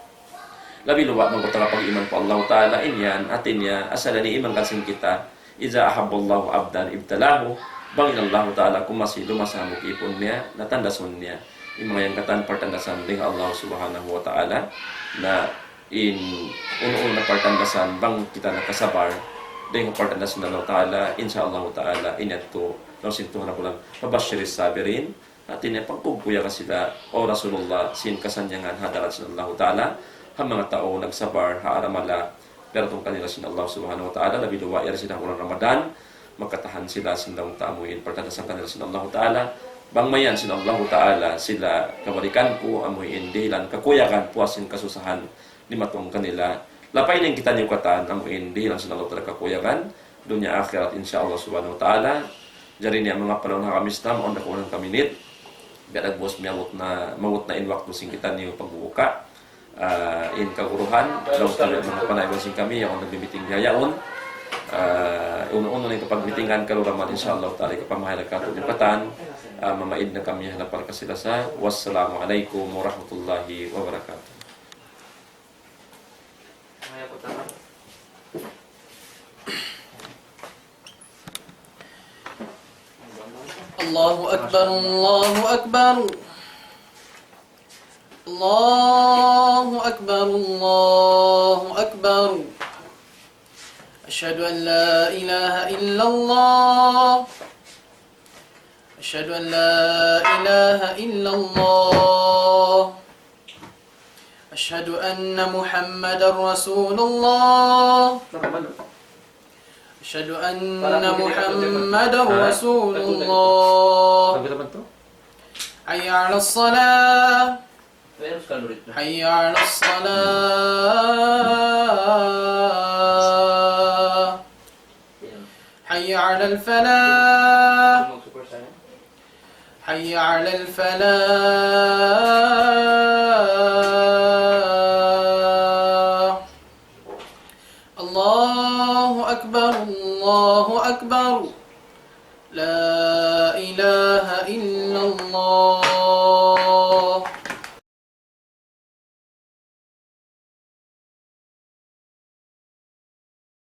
F: labi luwa magkutala pag-iman po Allah ta'ala inyan hati niya asal ni iman kasing kita iza ahabballahu abdan ibtalahu bangin Allah ta'ala kumasi lumasamok ipon niya natandason niya yung mga yung katan partandasan din Allah subhanahu wa ta'ala na in uno-uno na partandasan bang kita nakasabar din partandasan na Allah ta'ala insyaallah ta'ala inato no sintuhan na pulang pabashiris sabirin at pagpugpuya ka sila o Rasulullah sin kasanyangan hadarat sin Allah ta'ala ang mga tao nagsabar haaramala pero itong kanila sin Allah subhanahu wa ta'ala labi luwa yari sila ulang Ramadan magkatahan sila sin daw taamuin partandasan kanila sin Allah ta'ala bangmayan sin Allah ta'ala sila kabalikan ko amoy indilan kakuyakan puasin kasusahan di matong kanila lapay ning kita niyo katan amoy indilan sin Allah ta'ala kakuyakan dunya akhirat insyaallah subhanahu wa ta'ala. Jadi niya mga panahon na kami Islam on dakunan kami nit biya nagbos mawut na in waktu sing kita niyo pagbuka in kaguruhan daw tayo mga panaygon sing kami yung nagbibiting yayaon uno-uno na kapagbitingan kaluraman insyaallah ta'ala kapamahalag ka itong patan mamaid na kami halapal ka sila sa wassalamualaikum warahmatullahi wabarakatuh.
H: الله أكبر الله أكبر الله أكبر الله أكبر أشهد أن لا إله إلا الله أشهد أن لا إله إلا الله أشهد أن محمدا رسول الله أشهد أن محمدا رسول الله حي على الصلاة حي على الصلاة حي على الفلاح حي على الفلاح الله أكبر الله أكبر إلا الله